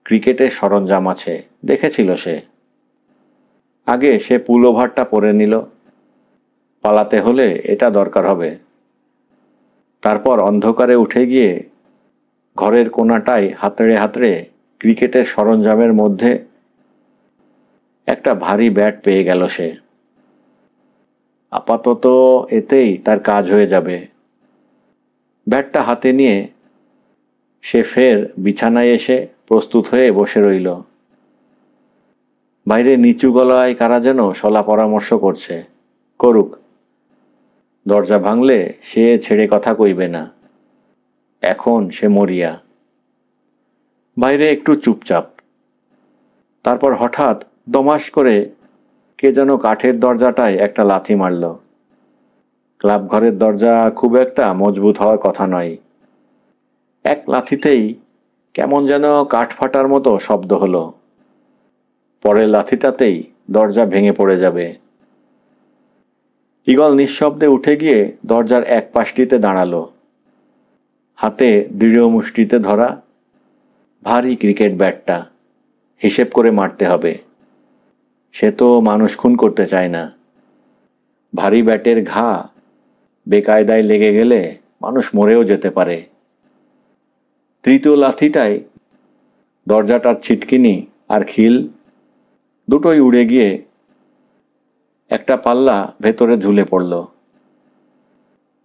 ক্রিকেটের সরঞ্জাম আছে, দেখেছিল সে। আগে সে পুলোভারটা পরে নিল, পালাতে হলে এটা দরকার হবে। তারপর অন্ধকারে উঠে গিয়ে ঘরের কোণাটায় হাতড়ে হাতড়ে ক্রিকেটের সরঞ্জামের মধ্যে একটা ভারী ব্যাট পেয়ে গেল সে। আপাতত এতেই তার কাজ হয়ে যাবে। ব্যাটটা হাতে নিয়ে সে ফের বিছানায় এসে প্রস্তুত হয়ে বসে রইল। বাইরে নিচু গলায় কারা যেন শলা পরামর্শ করছে, করুক। দরজা ভাঙলে সে ছেড়ে কথা কইবে না। এখন সে মরিয়া। বাইরে একটু চুপচাপ। তারপর হঠাৎ দমাস করে কে যেন কাঠের দরজাটায় একটা লাথি মারল। ক্লাব ঘরের দরজা খুব একটা মজবুত হওয়ার কথা নয়। এক লাথিতেই কেমন যেন কাঠ ফাটার মতো শব্দ হলো। পরের লাথিটাতেই দরজা ভেঙে পড়ে যাবে। ঈগল নিঃশব্দে উঠে গিয়ে দরজার এক পাশটিতে দাঁড়ালো। হাতে দৃঢ় মুষ্টিতে ধরা ভারী ক্রিকেট ব্যাটটা। হিসেব করে মারতে হবে। সে তো মানুষ খুন করতে চায় না। ভারী ব্যাটের ঘা বেকায়দায় লেগে গেলে মানুষ মরেও যেতে পারে। তৃতীয় লাথিটায় দরজাটার ছিটকিনি আর খিল দুটোই উড়ে গিয়ে একটা পাল্লা ভেতরে ঝুলে পড়ল,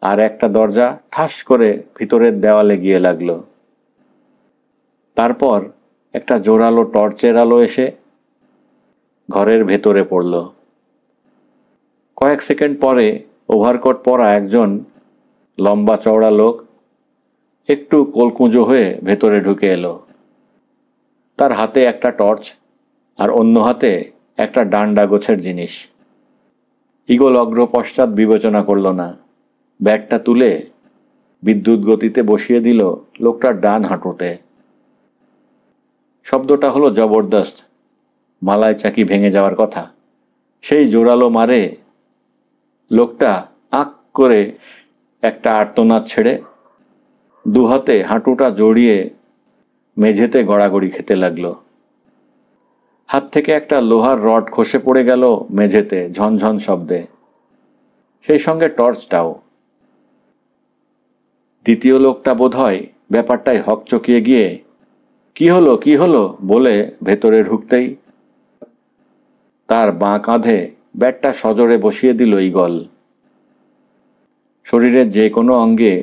আর একটা দরজা ঠাস করে ভিতরের দেওয়ালে গিয়ে লাগলো। তারপর একটা জোরালো টর্চের আলো এসে ঘরের ভেতরে পড়ল। কয়েক সেকেন্ড পরে ওভারকোট পরা একজন লম্বা চওড়া লোক একটু কোলকুঁজো হয়ে ভেতরে ঢুকে এলো। তার হাতে একটা টর্চ আর অন্য হাতে একটা ডান্ডা গোছের জিনিস। ঈগল অগ্র পশ্চাৎ বিবেচনা করল না। ব্যাটটা তুলে বিদ্যুৎ গতিতে বসিয়ে দিল লোকটার ডান হাঁটুতে। শব্দটা হলো জবরদস্ত, মালাই চাকি ভেঙে যাওয়ার কথা। সেই জোরালো মারে লোকটা আঁক করে একটা আর্তনাদ ছেড়ে দুহাতে হাঁটুটা জড়িয়ে মেঝেতে গড়াগড়ি খেতে লাগলো। হাত থেকে একটা লোহার রড খসে পড়ে গেল মেঝেতে ঝনঝন শব্দে, সেই সঙ্গে টর্চটাও। দ্বিতীয় লোকটা বোধহয় ব্যাপারটাই হকচকিয়ে গিয়ে কি হলো বলে ভেতরে ঢুকতেই তার বাঁ কাঁধে ব্যাটটা সজোরে বসিয়ে দিল ঈগল। শরীরের যে কোনো অঙ্গে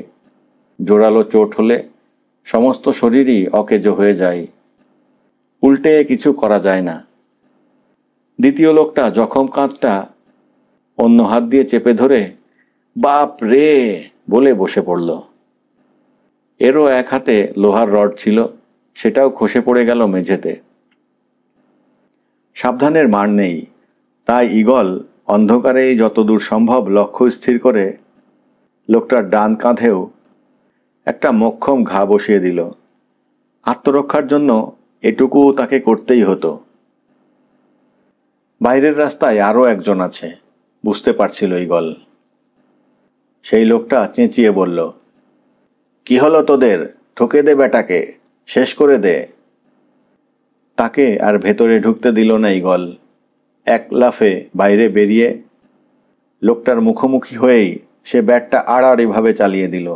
জোরালো চোট হলে সমস্ত শরীরই অকেজো হয়ে যায়, উল্টে কিছু করা যায় না। দ্বিতীয় লোকটা জখম কাঁধটা অন্য হাত দিয়ে চেপে ধরে বাপ রে বলে বসে পড়ল। এরও এক হাতে লোহার রড ছিল, সেটাও খসে পড়ে গেল মেঝেতে। সাবধানের মার নেই, তাই ঈগল অন্ধকারেই যতদূর সম্ভব লক্ষ্য স্থির করে লোকটার ডান কাঁধেও একটা মোক্ষম ঘা বসিয়ে দিল। আত্মরক্ষার জন্য এটুকু তাকে করতেই হতো। বাইরের রাস্তায় আরও একজন আছে, বুঝতে পারছিল ঈগল। সেই লোকটা চেঁচিয়ে বলল, কি হলো তোদের? ঠকে দে বেটাকে, শেষ করে দে। তাকে আর ভেতরে ঢুকতে দিল না ঈগল। এক লাফে বাইরে বেরিয়ে লোকটার মুখোমুখি হয়েই সে ব্যাটটা আড়াআড়িভাবে চালিয়ে দিল।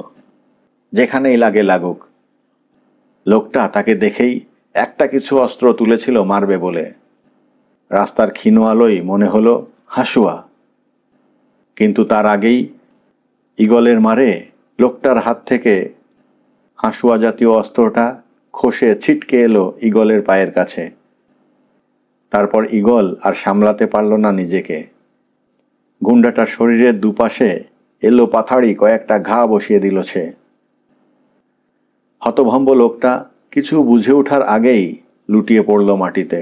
যেখানেই লাগে লাগুক। লোকটা তাকে দেখেই একটা কিছু অস্ত্র তুলেছিল মারবে বলে। রাস্তার ক্ষীণ আলোয় মনে হলো হাসুয়া, কিন্তু তার আগেই ঈগলের মারে লোকটার হাত থেকে হাসুয়া জাতীয় অস্ত্রটা খসে ছিটকে এলো ঈগলের পায়ের কাছে। তারপর ঈগল আর সামলাতে পারল না নিজেকে। গুন্ডাটার শরীরের দুপাশে এলো পাথাড়ি কয়েকটা ঘা বসিয়ে দিল সে। হতভম্ব লোকটা কিছু বুঝে ওঠার আগেই লুটিয়ে পড়ল মাটিতে।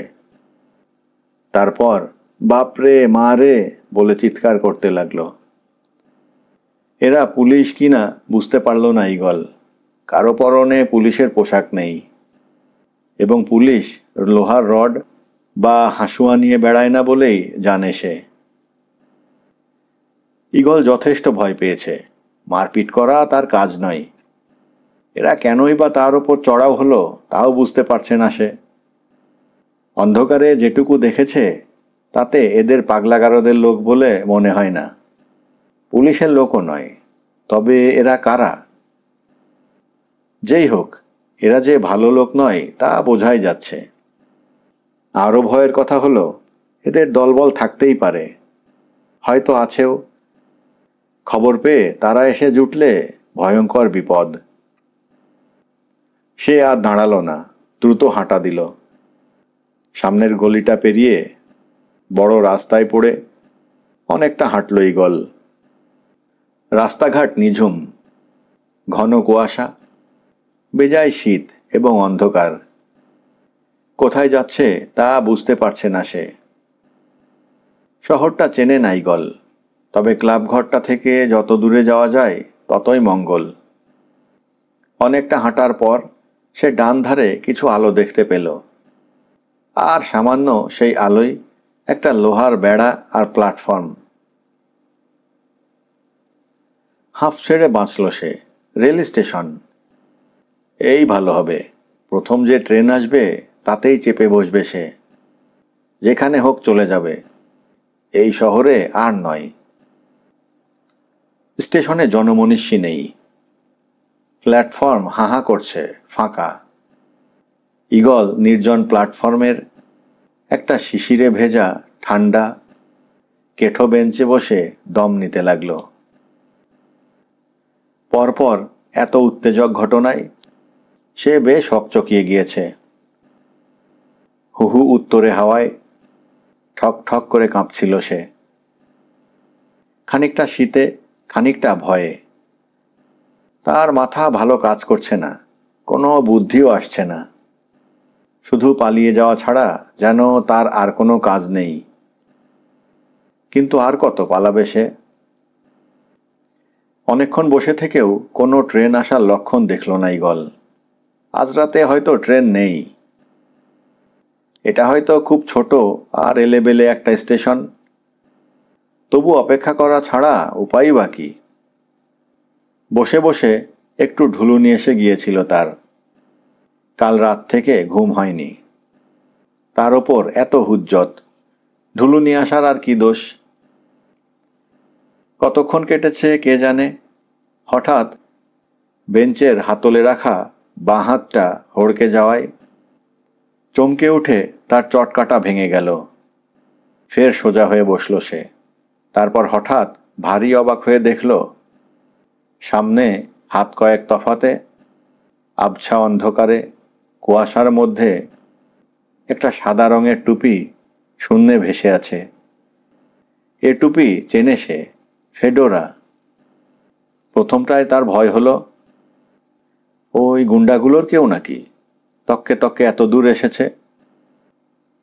তারপর বাপরে মা রে বলে চিৎকার করতে লাগলো। এরা পুলিশ কিনা বুঝতে পারল না ঈগল। কারো পরনে পুলিশের পোশাক নেই, এবং পুলিশ লোহার রড বা হাসুয়া নিয়ে বেড়ায় না বলেই জানে সে। ঈগল যথেষ্ট ভয় পেয়েছে। মারপিট করা তার কাজ নয়। এরা কেনই বা তার ওপর চড়াও হলো তাও বুঝতে পারছে না সে। অন্ধকারে যেটুকু দেখেছে তাতে এদের পাগলাগারদের লোক বলে মনে হয় না। পুলিশের লোকও নয়। তবে এরা কারা? যেই হোক, এরা যে ভালো লোক নয় তা বোঝাই যাচ্ছে। আরও ভয়ের কথা হলো এদের দলবল থাকতেই পারে, হয়তো আছেও। খবর পেয়ে তারা এসে জুটলে ভয়ঙ্কর বিপদ। সে আর দাঁড়ালো না, দ্রুত হাঁটা দিল। সামনের গলিটা পেরিয়ে বড় রাস্তায় পড়ে অনেকটা হাঁটল ঈগল। রাস্তাঘাট নিঝুম, ঘন কুয়াশা, বেজায় শীত এবং অন্ধকার। কোথায় যাচ্ছে তা বুঝতে পারছে না সে। শহরটা চেনে না ঈগল, তবে ক্লাব ঘরটা থেকে যত দূরে যাওয়া যায় ততই মঙ্গল। অনেকটা হাঁটার পর সে ডান ধারে কিছু আলো দেখতে পেল, আর সামান্য সেই আলোয় একটা লোহার বেড়া আর প্ল্যাটফর্ম। হাঁফ ছেড়ে বাঁচল সে। Rail station. এই ভালো হবে, প্রথম যে ট্রেন আসবে তাতেই চেপে বসবে সে। যেখানে হোক চলে যাবে, এই শহরে আর নয়। স্টেশনে জনমনীষী নেই। প্ল্যাটফর্ম হাহা করছে, ফাঁকা। ঈগল নির্জন প্ল্যাটফর্মের একটা শিশিরে ভেজা ঠান্ডা কেঠো বেঞ্চে বসে দম নিতে লাগল। পরপর এত উত্তেজক ঘটনায় সে বেশ হকচকিয়ে গিয়েছে। হুহু উত্তরে হাওয়ায় ঠক ঠক করে কাঁপছিল সে। খানিকটা শীতে, খানিকটা ভয়ে। তার মাথা ভালো কাজ করছে না, কোনো বুদ্ধিও আসছে না। শুধু পালিয়ে যাওয়া ছাড়া যেন তার আর কোনো কাজ নেই। কিন্তু আর কত পালাবে সে? অনেকক্ষণ বসে থেকেও কোনো ট্রেন আসার লক্ষণ দেখল না ঈগল। আজ রাতে হয়তো ট্রেন নেই। এটা হয়তো খুব ছোট আর এলেবেলে একটা স্টেশন। তবু অপেক্ষা করা ছাড়া উপায় বা কি? বসে বসে একটু ঢুলুনি এসে গিয়েছিল তার। কাল রাত থেকে ঘুম হয়নি। তার ওপর এত হুজ্জত, ঢুলুনি আসার আর কি দোষ? কতক্ষণ কেটেছে কে জানে। হঠাৎ বেঞ্চের হাতলে রাখা বাঁ হাতটা হড়কে যাওয়ায় চমকে উঠে তার চটকাটা ভেঙে গেল। ফের সোজা হয়ে বসল সে। তারপর হঠাৎ ভারী অবাক হয়ে দেখল, সামনে হাত কয়েক তফাতে আবছা অন্ধকারে কুয়াশার মধ্যে একটা সাদা রঙের টুপি শূন্যে ভেসে আছে। এ টুপি চেনে সে, ফেডোরা। প্রথমটায় তার ভয় হলো, ওই গুন্ডাগুলোর কেউ নাকি তককে তককে এত দূর এসেছে।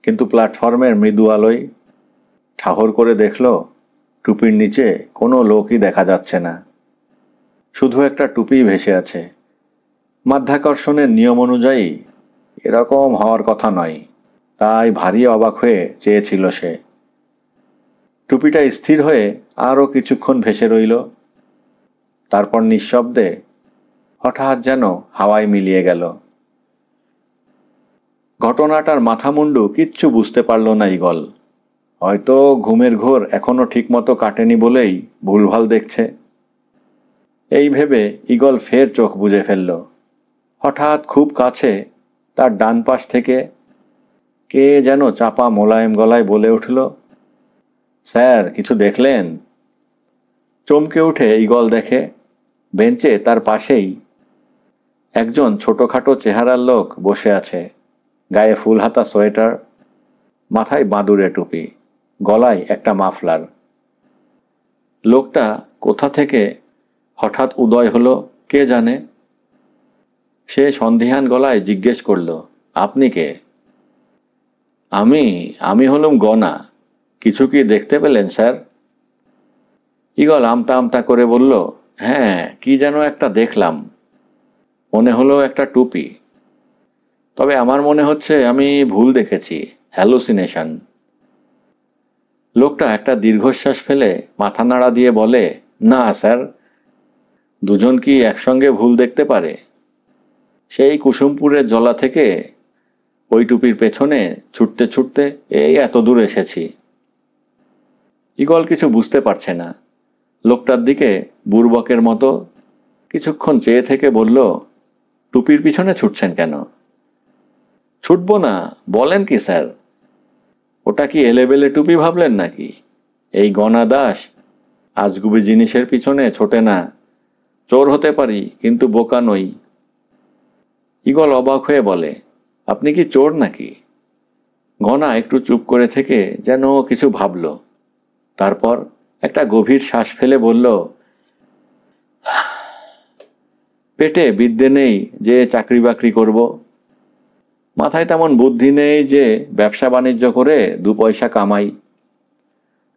কিন্তু প্ল্যাটফর্মের মৃদু আলোয় ঠাহর করে দেখল, টুপির নিচে কোনো লোকই দেখা যাচ্ছে না। শুধু একটা টুপি ভেসে আছে। মাধ্যাকর্ষণের নিয়ম অনুযায়ী এরকম হওয়ার কথা নয়, তাই ভারী অবাক হয়ে চেয়েছিল সে। টুপিটা স্থির হয়ে আরও কিছুক্ষণ ভেসে রইল। তারপর নিঃশব্দে হঠাৎ যেন হাওয়ায় মিলিয়ে গেল। ঘটনাটার মাথামুন্ডু কিচ্ছু বুঝতে পারল না ঈগল। হয়তো ঘুমের ঘোর এখনো ঠিকমতো কাটেনি বলেই ভুলভাল দেখছে। এই ভেবে ঈগল ফের চোখ বুজে ফেলল। হঠাৎ খুব কাছে তার ডান পাশ থেকে কে যেন চাপা মোলায়েম গলায় বলে উঠল, স্যার কিছু দেখলেন? চমকে উঠে ঈগল দেখে বেঞ্চে তার পাশেই একজন ছোটখাটো চেহারার লোক বসে আছে। গায়ে ফুলহাতা সোয়েটার, মাথায় বাঁদুরে টুপি, গলায় একটা মাফলার। লোকটা কোথা থেকে হঠাৎ উদয় হলো কে জানে। সে সন্দিহান গলায় জিজ্ঞেস করল, আপনি কে? আমি হলুম গনা। কিছু কি দেখতে পেলেন স্যার? ঈগল আমতা আমতা করে বলল, হ্যাঁ, কি যেন একটা দেখলাম। মনে হলো একটা টুপি। তবে আমার মনে হচ্ছে আমি ভুল দেখেছি, হ্যালুসিনেশন। লোকটা একটা দীর্ঘশ্বাস ফেলে মাথা নাড়া দিয়ে বলে, না স্যার, দুজন কি একসঙ্গে ভুল দেখতে পারে? সেই কুসুমপুরের জলা থেকে ওই টুপির পেছনে ছুটতে ছুটতে এই এত দূর এসেছি। ঈগল কিছু বুঝতে পারছে না। লোকটার দিকে বুড়বকের মতো কিছুক্ষণ চেয়ে থেকে বলল, টুপির পিছনে ছুটছেন কেন? ছুটবো না বলেন কি স্যার? ওটা কি এলেবেলে টুপি ভাবলেন নাকি? এই গনা দাস আজগুবি জিনিসের পিছনে ছোটে না। চোর হতে পারি কিন্তু বোকা নই। ঈগল অবাক হয়ে বলে, আপনি কি চোর নাকি? গনা একটু চুপ করে থেকে যেন কিছু ভাবল। তারপর একটা গভীর শ্বাস ফেলে বলল, পেটে বিদ্যে নেই যে চাকরি বাকরি করব। মাথায় তেমন বুদ্ধি নেই যে ব্যবসা বাণিজ্য করে 2 পয়সা কামাই।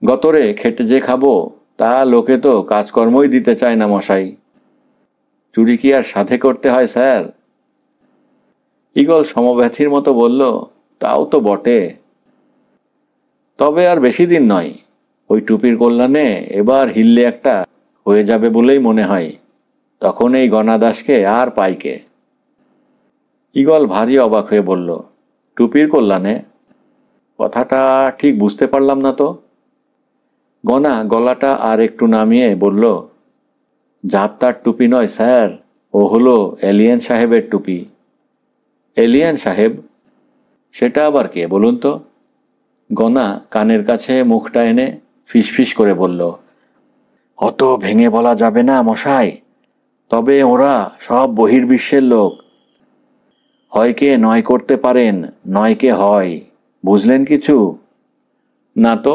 গতরে খেটে যে খাবো তা লোকে তো কাজকর্মই দিতে চায় না মশাই। চুরি কি আর সাধে করতে হয় স্যার? ঈগল সমব্যথীর মতো বলল, তাও তো বটে। তবে আর বেশি দিন নয়, ওই টুপির কল্যাণে এবার হিললে একটা হয়ে যাবে বলেই মনে হয়। তখন এই গণাদাসকে আর পাইকে। ঈগল ভারী অবাক হয়ে বলল, টুপির কল্যাণে? কথাটা ঠিক বুঝতে পারলাম না তো। গনা গলাটা আর একটু নামিয়ে বলল, যার তার টুপি নয় স্যার, ও হলো এলিয়েন সাহেবের টুপি। এলিয়েন সাহেব? সেটা আবার কে বলুন তো? গনা কানের কাছে মুখটা এনে ফিসফিস করে বলল, অত ভেঙে বলা যাবে না মশাই, তবে ওরা সব বহির্বিশ্বের লোক। হয় কে নয় করতে পারেন, নয় কে হয়, বুঝলেন কিছু? না তো।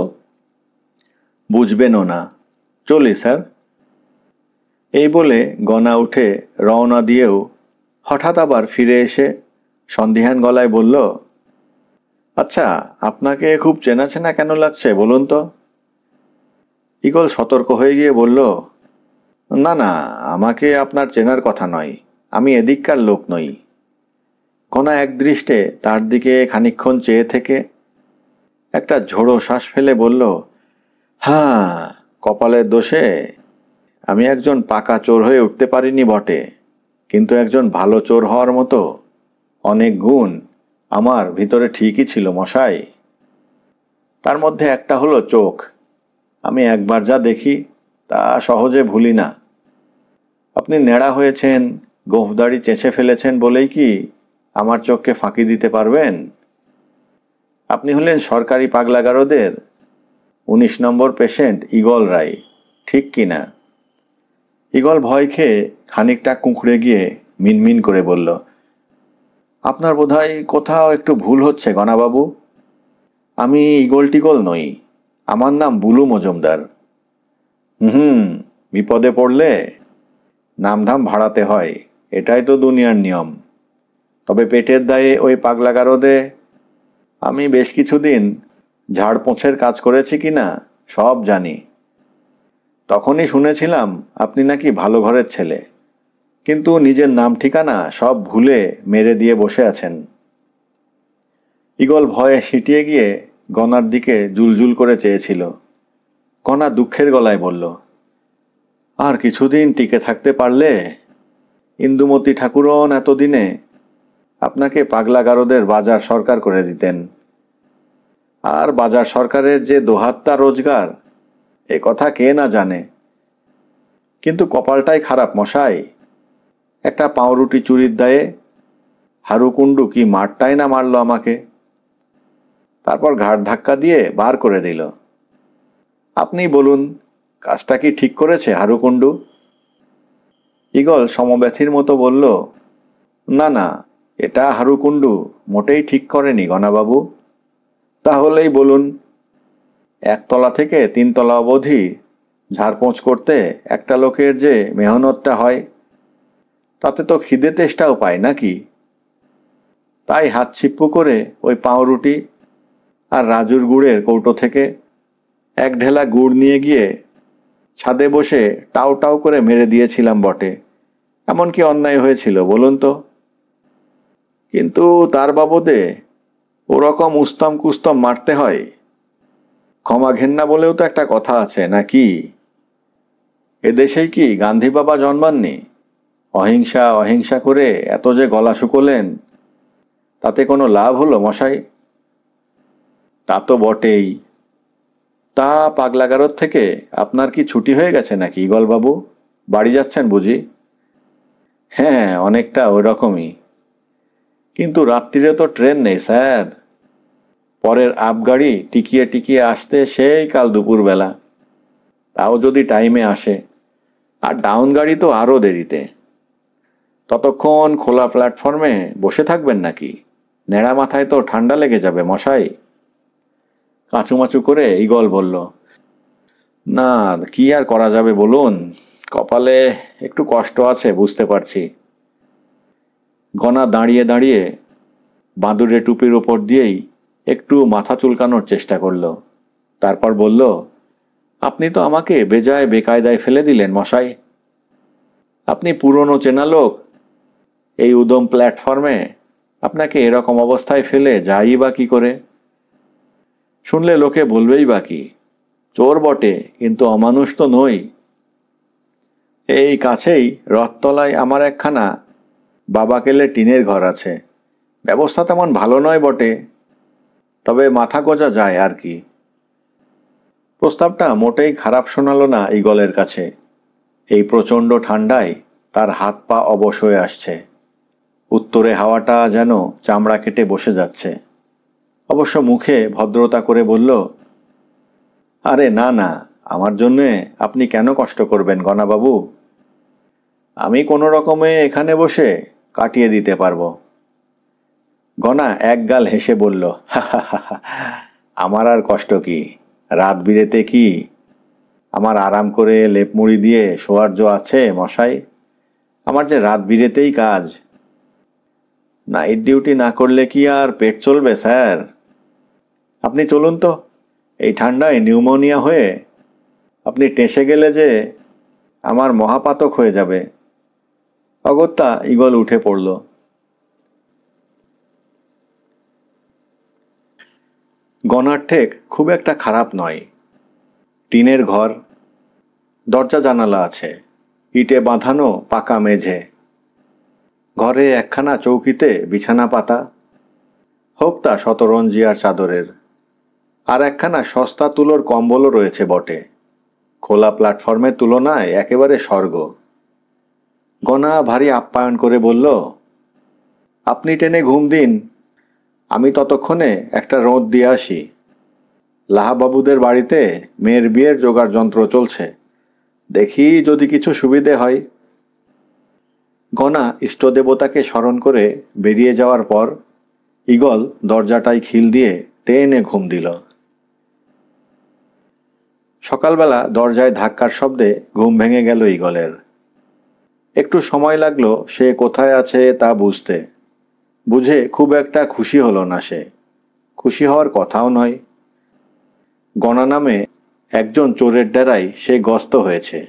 বুঝবেনও না। চলি স্যার। এই বলে গনা উঠে রওনা দিয়েও হঠাৎ আবার ফিরে এসে সন্দিহান গলায় বলল, আচ্ছা, আপনাকে খুব চেনা চেনা কেন লাগছে বলুন তো? ঈগল সতর্ক হয়ে গিয়ে বলল, না না, আমাকে আপনার চেনার কথা নয়, আমি এদিককার লোক নই। গনা একদৃষ্টে তার দিকে খানিকক্ষণ চেয়ে থেকে একটা ঝোড়ো শ্বাস ফেলে বলল, হ্যাঁ, কপালের দোষে আমি একজন পাকা চোর হয়ে উঠতে পারিনি বটে, কিন্তু একজন ভালো চোর হওয়ার মতো অনেক গুণ আমার ভিতরে ঠিকই ছিল মশাই। তার মধ্যে একটা হলো চোখ। আমি একবার যা দেখি তা সহজে ভুলি না। আপনি ন্যাড়া হয়েছেন, গোঁফদাড়ি চেঁচে ফেলেছেন বলেই কি আমার চোখকে ফাঁকি দিতে পারবেন? আপনি হলেন সরকারি পাগলাগারদের 19 নম্বর পেশেন্ট ঈগল রায়, ঠিক কি না? ঈগল ভয় খেয়ে খানিকটা কুঁকড়ে গিয়ে মিনমিন করে বলল, আপনার বোধহয় কোথাও একটু ভুল হচ্ছে গনাবাবু। আমি ঈগল টিগল নই, আমার নাম বুলু মজুমদার। হুম, বিপদে পড়লে নামধাম ভাড়াতে হয়, এটাই তো দুনিয়ার নিয়ম। তবে পেটের দায়ে ওই পাগলাগারদে আমি বেশ কিছুদিন ঝাড়পোঁছের কাজ করেছি কিনা সব জানি। তখনই শুনেছিলাম আপনি নাকি ভালো ঘরের ছেলে, কিন্তু নিজের নাম ঠিকানা সব ভুলে মেরে দিয়ে বসে আছেন। ঈগল ভয়ে সিটিয়ে গিয়ে গনার দিকে জুলজুল করে চেয়েছিল। গনা দুঃখের গলায় বলল, আর কিছুদিন টিকে থাকতে পারলে ইন্দুমতি ঠাকুরন এতদিনে আপনাকে পাগলাগারদের বাজার সরকার করে দিতেন। আর বাজার সরকারের যে দোহাত্তা রোজগার, এ কথা কে না জানে। কিন্তু কপালটাই খারাপ মশাই। একটা পাউরুটি চুরির দায়ে হারুকুণ্ডু কি মারটাই না মারল আমাকে, তারপর ঘাড় ধাক্কা দিয়ে বার করে দিল। আপনি বলুন, কাজটা কি ঠিক করেছে হারুকুণ্ডু? ঈগল সমব্যথীর মতো বলল, না না, এটা হারুকুণ্ডু মোটেই ঠিক করেনি গনাবাবু। তাহলেই বলুন, 1 তলা থেকে 3 তলা অবধি ঝাড়পোঁছ করতে একটা লোকের যে মেহনতটা হয়, তাতে তো খিদে তেষ্টাও পায় নাকি? তাই হাত ছিপ্পু করে ওই পাউরুটি আর রাজুর গুড়ের কৌটো থেকে 1 ঢেলা গুড় নিয়ে গিয়ে ছাদে বসে টাউ টাউ করে মেরে দিয়েছিলাম বটে। এমন কি অন্যায় হয়েছিল বলুন তো? কিন্তু তার বাবদে ওরকম উস্তম কুস্তম মারতে হয়? ক্ষমা ঘেন্না বলেও তো একটা কথা আছে নাকি? এদেশেই কি গান্ধী বাবা জন্মাননি? অহিংসা অহিংসা করে এত যে গলা শুকোলেন, তাতে কোনো লাভ হলো মশাই? তা তো বটেই। তা পাগলাগারদ থেকে আপনার কি ছুটি হয়ে গেছে নাকি ঈগলবাবু? বাড়ি যাচ্ছেন বুঝি? হ্যাঁ, অনেকটা ওই রকমই। কিন্তু রাত্রিরে তো ট্রেন নেই স্যার। পরের আপগাড়ি টিকিয়ে টিকিয়ে আসতে সেই কাল দুপুরবেলা, তাও যদি টাইমে আসে। আর ডাউন গাড়ি তো আরও দেরিতে। ততক্ষণ খোলা প্ল্যাটফর্মে বসে থাকবেন নাকি? নেড়া মাথায় তো ঠান্ডা লেগে যাবে মশাই। কাঁচুমাচু করে ঈগল বলল, না, কি আর করা যাবে বলুন, কপালে একটু কষ্ট আছে বুঝতে পারছি। গনা দাঁড়িয়ে দাঁড়িয়ে বাঁদুরে টুপির ওপর দিয়েই একটু মাথা চুলকানোর চেষ্টা করল। তারপর বলল, আপনি তো আমাকে বেজায় বেকায়দায় ফেলে দিলেন মশাই। আপনি পুরনো চেনা লোক, এই উদম প্ল্যাটফর্মে আপনাকে এরকম অবস্থায় ফেলে যাই বা কি করে? শুনলে লোকে বলবেই বা কি, চোর বটে কিন্তু অমানুষ তো নই। এই কাছেই রথতলায় আমার একখানা বাবা কেলে টিনের ঘর আছে। ব্যবস্থা তেমন ভালো নয় বটে, তবে মাথা গোঁজা যায় আর কি। প্রস্তাবটা মোটেই খারাপ শোনালো না ঈগলের কাছে। এই প্রচণ্ড ঠান্ডায় তার হাত পা অবশ হয়ে আসছে। উত্তরে হাওয়াটা যেন চামড়া কেটে বসে যাচ্ছে। অবশ্য মুখে ভদ্রতা করে বলল, আরে না না, আমার জন্যে আপনি কেন কষ্ট করবেন গনাবাবু? আমি কোনো রকমে এখানে বসে কাটিয়ে দিতে পারবো। গনা একগাল হেসে বলল, আমার আর কষ্ট কি? রাত বিরেতে কি আমার আরাম করে লেপ মুড়ি দিয়ে শোয়ার জো আছে মশাই? আমার যে রাত বিরেতেই কাজ। নাইট ডিউটি না করলে কি আর পেট চলবে স্যার? আপনি চলুন তো, এই ঠান্ডায় নিউমোনিয়া হয়ে আপনি টেসে গেলে যে আমার মহাপাতক হয়ে যাবে। অগত্যা ঈগল উঠে পড়ল। গনার ঠেক খুব একটা খারাপ নয়। টিনের ঘর, দরজা জানালা আছে, ইটে বাঁধানো পাকা মেঝে, ঘরে একখানা চৌকিতে বিছানা পাতা, হোক তা শতরঞ্জি আর চাদরের, আর একখানা সস্তা তুলোর কম্বলও রয়েছে বটে। খোলা প্ল্যাটফর্মের তুলনায় একেবারে স্বর্গ। গনা ভারী আপ্যায়ন করে বলল, আপনি টেনে ঘুম দিন, আমি ততক্ষণে একটা রোদ দিয়ে আসি। লাহাবাবুদের বাড়িতে মেয়ের বিয়ের জোগাড় যন্ত্র চলছে, দেখি যদি কিছু সুবিধে হয়। গনা ইষ্টদেবতাকে স্মরণ করে বেরিয়ে যাওয়ার পর ঈগল দরজাটায় খিল দিয়ে টেনে ঘুম দিল। সকালবেলা দরজায় ধাক্কার শব্দে ঘুম ভেঙে গেল ঈগলের। একটু সময় লাগলো সে কোথায় আছে তা বুঝতে। বুঝে খুব একটা খুশি হলো না সে। খুশি হওয়ার কথাও নয়। গনা নামে একজন চোরের ডেরায় সে গস্ত হয়েছে।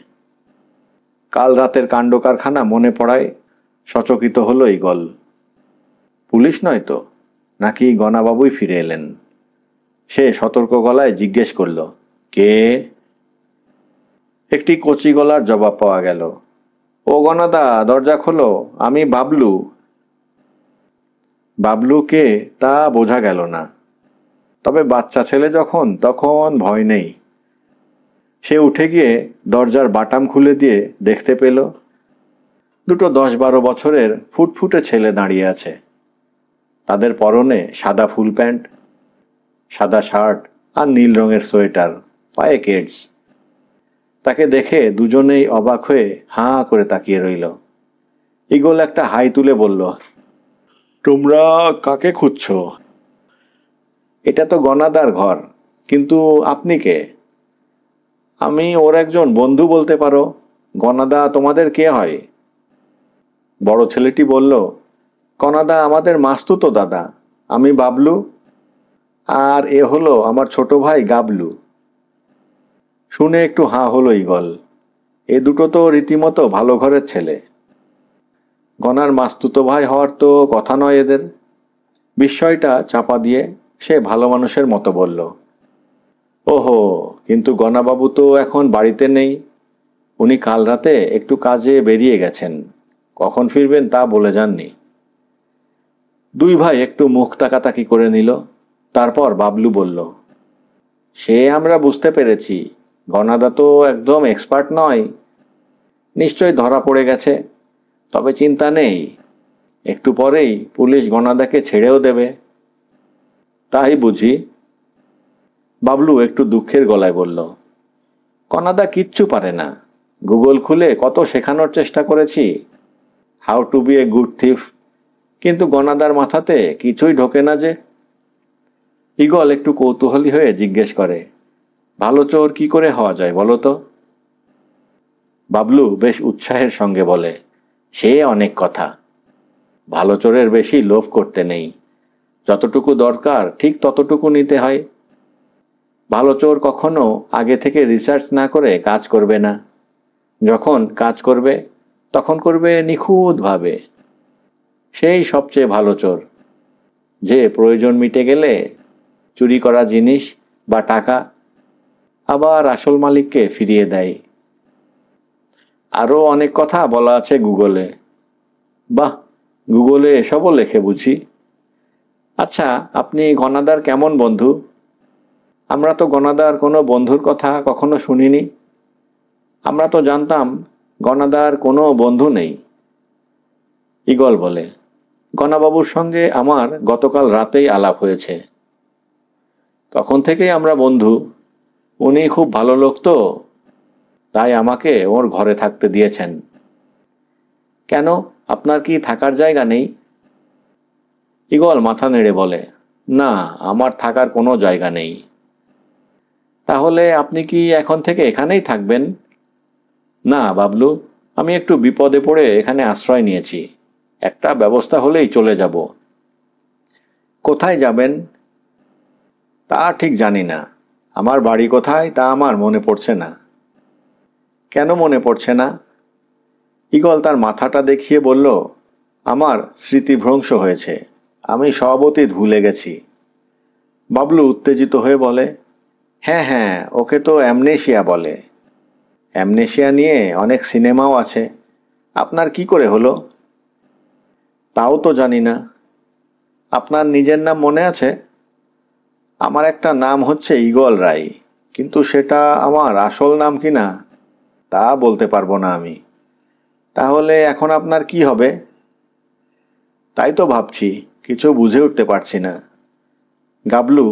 কাল রাতের কাণ্ড কারখানা মনে পড়ায় সচকিত হলো ঈগল। পুলিশ নয় তো, নাকি গনাবাবুই ফিরে এলেন? সে সতর্ক গলায় জিজ্ঞেস করল, কে? একটি কচি গলার জবাব পাওয়া গেল, ও গনাদা, দরজা খোলো, আমি বাবলু। বাবলু কে তা বোঝা গেল না, তবে বাচ্চা ছেলে যখন তখন ভয় নেই। সে উঠে গিয়ে দরজার বাটাম খুলে দিয়ে দেখতে পেল দুটো 10-12 বছরের ফুটফুটে ছেলে দাঁড়িয়ে আছে। তাদের পরনে সাদা ফুল প্যান্ট, সাদা শার্ট আর নীল রঙের সোয়েটার, পায়ে কেডস। তাকে দেখে দুজনেই অবাক হয়ে হাঁ করে তাকিয়ে রইল। ঈগল একটা হাই তুলে বলল, তোমরা কাকে খুঁজছো? এটা তো গনাদার ঘর, কিন্তু আপনি কে? আমি ওর একজন বন্ধু বলতে পারো। গনাদা তোমাদের কে হয়? বড় ছেলেটি বলল, গনাদা আমাদের মাস্তুতো দাদা। আমি বাবলু, আর এ হলো আমার ছোট ভাই গাবলু। শুনে একটু হাঁ হলো ঈগল। এ দুটো তো রীতিমতো ভালো ঘরের ছেলে। গনার মাস্তুতো ভাই হওয়ার তো কথা নয় এদের। বিস্ময়টা চাপা দিয়ে সে ভালো মানুষের মতো বলল, ওহো, কিন্তু গনাবাবু তো এখন বাড়িতে নেই। উনি কাল রাতে একটু কাজে বেরিয়ে গেছেন, কখন ফিরবেন তা বলে যাননি। দুই ভাই একটু মুখ তাকাতাকি করে নিল। তারপর বাবলু বলল, সে আমরা বুঝতে পেরেছি, গনাদা তো একদম এক্সপার্ট নয়। নিশ্চয় ধরা পড়ে গেছে। তবে চিন্তা নেই, একটু পরেই পুলিশ গনাদাকে ছেড়েও দেবে। তাই বুঝি? বাবলু একটু দুঃখের গলায় বলল, গনাদা কিচ্ছু পারে না। গুগল খুলে কত শেখানোর চেষ্টা করেছি, how to be a good thief, কিন্তু গনাদার মাথাতে কিছুই ঢোকে না যে। ঈগল একটু কৌতূহলী হয়ে জিজ্ঞেস করে, ভালো চোর কি করে হওয়া যায় বলো তো? বাবলু বেশ উৎসাহের সঙ্গে বলে, সে অনেক কথা। ভালো চোরের বেশি লোভ করতে নেই, যতটুকু দরকার ঠিক ততটুকু নিতে হয়। ভালো চোর কখনো আগে থেকে রিসার্চ না করে কাজ করবে না। যখন কাজ করবে তখন করবে নিখুঁতভাবে। সেই সবচেয়ে ভালো চোর, যে প্রয়োজন মিটে গেলে চুরি করা জিনিস বা টাকা আবার আসল মালিককে ফিরিয়ে দেয়। আরও অনেক কথা বলা আছে গুগলে। বাহ, গুগলে এসবও লেখে বুঝি। আচ্ছা, আপনি গণাদার কেমন বন্ধু? আমরা তো গণাদার কোনো বন্ধুর কথা কখনো শুনিনি। আমরা তো জানতাম গণাদার কোনো বন্ধু নেই। ঈগল বলে, গণাবাবুর সঙ্গে আমার গতকাল রাতেই আলাপ হয়েছে। তখন থেকেই আমরা বন্ধু। উনি খুব ভালো লোক তো, তাই আমাকে ওর ঘরে থাকতে দিয়েছেন। কেন, আপনার কি থাকার জায়গা নেই? ঈগল মাথা নেড়ে বলে, না, আমার থাকার কোনো জায়গা নেই। তাহলে আপনি কি এখন থেকে এখানেই থাকবেন? না বাবলু, আমি একটু বিপদে পড়ে এখানে আশ্রয় নিয়েছি। একটা ব্যবস্থা হলেই চলে যাব। কোথায় যাবেন? তা ঠিক জানি না। আমার বাড়ি কোথায় তা আমার মনে পড়ছে না। কেন মনে পড়ছে না? ঈগল তার মাথাটা দেখিয়ে বলল, আমার স্মৃতিভ্রংশ হয়েছে। আমি সব অতীত ভুলে গেছি। বাবলু উত্তেজিত হয়ে বলে, হ্যাঁ হ্যাঁ, ওকে তো অ্যামনেশিয়া বলে। অ্যামনেশিয়া নিয়ে অনেক সিনেমাও আছে। আপনার কি করে হলো? তাও তো জানি না। আপনার নিজের নাম মনে আছে? আমার একটা নাম হচ্ছে ঈগল রায়, কিন্তু সেটা আমার আসল নাম কি না তা বলতে পারবো না আমি। তাহলে এখন আপনার কি হবে? তাই তো ভাবছি, কিছু বুঝে উঠতে পারছি না। গাবলু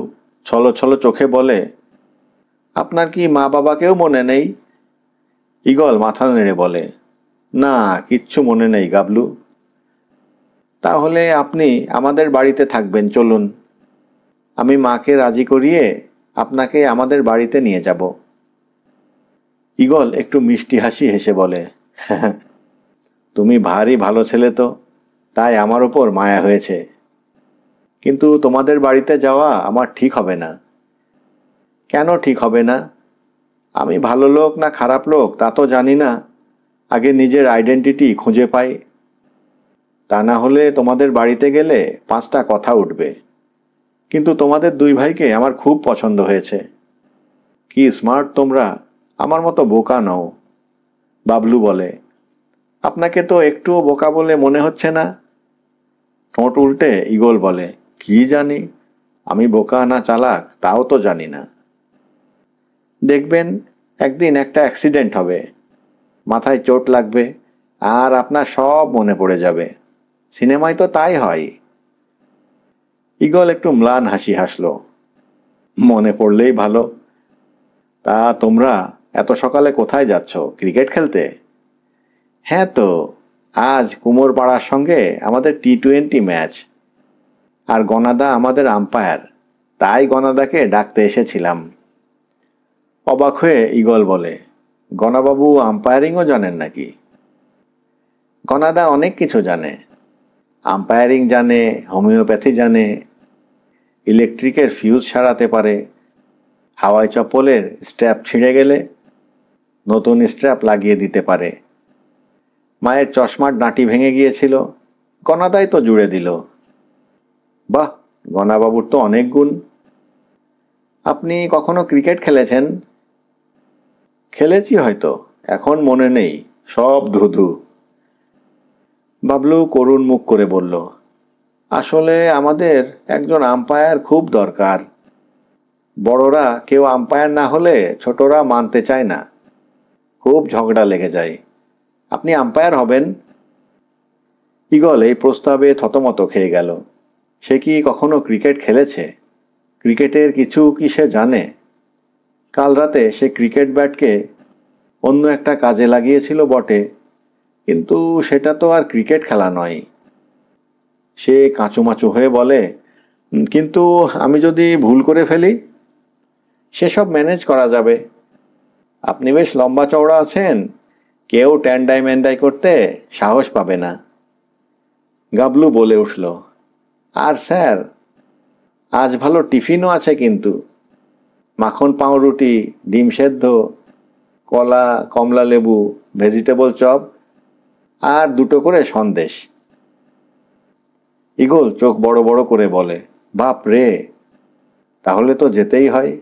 ছলো ছলো চোখে বলে, আপনার কি মা বাবাকেও মনে নেই? ঈগল মাথা নেড়ে বলে, না, কিচ্ছু মনে নেই গাবলু। তাহলে আপনি আমাদের বাড়িতে থাকবেন, চলুন। আমি মাকে রাজি করিয়ে আপনাকে আমাদের বাড়িতে নিয়ে যাব। ঈগল একটু মিষ্টি হাসি হেসে বলে, তুমি ভারী ভালো ছেলে তো, তাই আমার ওপর মায়া হয়েছে। কিন্তু তোমাদের বাড়িতে যাওয়া আমার ঠিক হবে না। কেন ঠিক হবে না? আমি ভালো লোক না খারাপ লোক তা তো জানি না। আগে নিজের আইডেন্টিটি খুঁজে পাই। তা না হলে তোমাদের বাড়িতে গেলে 5টা কথা উঠবে। কিন্তু তোমাদের দুই ভাইকে আমার খুব পছন্দ হয়েছে। কি স্মার্ট তোমরা, আমার মতো বোকা নও। বাবলু বলে, আপনাকে তো একটুও বোকা বলে মনে হচ্ছে না। ঠোঁট উল্টে ঈগল বলে, কি জানি, আমি বোকা না চালাক তাও তো জানি না। দেখবেন একদিন একটা অ্যাক্সিডেন্ট হবে, মাথায় চোট লাগবে, আর আপনার সব মনে পড়ে যাবে। সিনেমায় তো তাই হয়। ঈগল একটু ম্লান হাসি হাসল। মনে পড়লেই ভালো। তা তোমরা এত সকালে কোথায় যাচ্ছ, ক্রিকেট খেলতে? হ্যাঁ তো, আজ কুমোর পাড়ার সঙ্গে আমাদের টি-20 ম্যাচ। আর গণাদা আমাদের আম্পায়ার, তাই গণাদাকে ডাকতে এসেছিলাম। অবাক হয়ে ঈগল বলে, গণাবাবু আম্পায়ারিংও জানেন নাকি? গণাদা অনেক কিছু জানে। আম্পায়ারিং জানে, হোমিওপ্যাথি জানে, ইলেকট্রিকের ফিউজ সারাতে পারে, হাওয়াই চপ্পলের স্ট্র্যাপ ছিঁড়ে গেলে নতুন স্ট্র্যাপ লাগিয়ে দিতে পারে। মায়ের চশমার ডাঁটি ভেঙে গিয়েছিল, গণাদাই তো জুড়ে দিল। বাহ, গণাবাবুর তো অনেক গুণ। আপনি কখনো ক্রিকেট খেলেছেন? খেলেছি হয়তো, এখন মনে নেই, সব ধুধু। বাবলু করুণ মুখ করে বলল, আসলে আমাদের একজন আম্পায়ার খুব দরকার। বড়রা কেউ আম্পায়ার না হলে ছোটরা মানতে চায় না, খুব ঝগড়া লেগে যায়। আপনি আম্পায়ার হবেন? ঈগল এই প্রস্তাবে থতমত খেয়ে গেল। সে কি কখনো ক্রিকেট খেলেছে? ক্রিকেটের কিছু কি সে জানে? কাল রাতে সে ক্রিকেট ব্যাটকে অন্য একটা কাজে লাগিয়েছিল বটে, কিন্তু সেটা তো আর ক্রিকেট খেলা নয়। সে কাঁচুমাচু হয়ে বলে, কিন্তু আমি যদি ভুল করে ফেলি? সেসব ম্যানেজ করা যাবে। আপনি বেশ লম্বা চওড়া আছেন, কেউ ট্যান্ডাই ম্যান্ডাই করতে সাহস পাবে না। গাবলু বলে উঠল, আর স্যার, আজ ভালো টিফিনও আছে কিন্তু। মাখন পাউরুটি, ডিম সেদ্ধ, কলা, কমলা লেবু, ভেজিটেবল চপ আর 2টো করে সন্দেশ। ঈগল চোখ বড় বড় করে বলে, বাপ রে, তাহলে তো যেতেই হয়।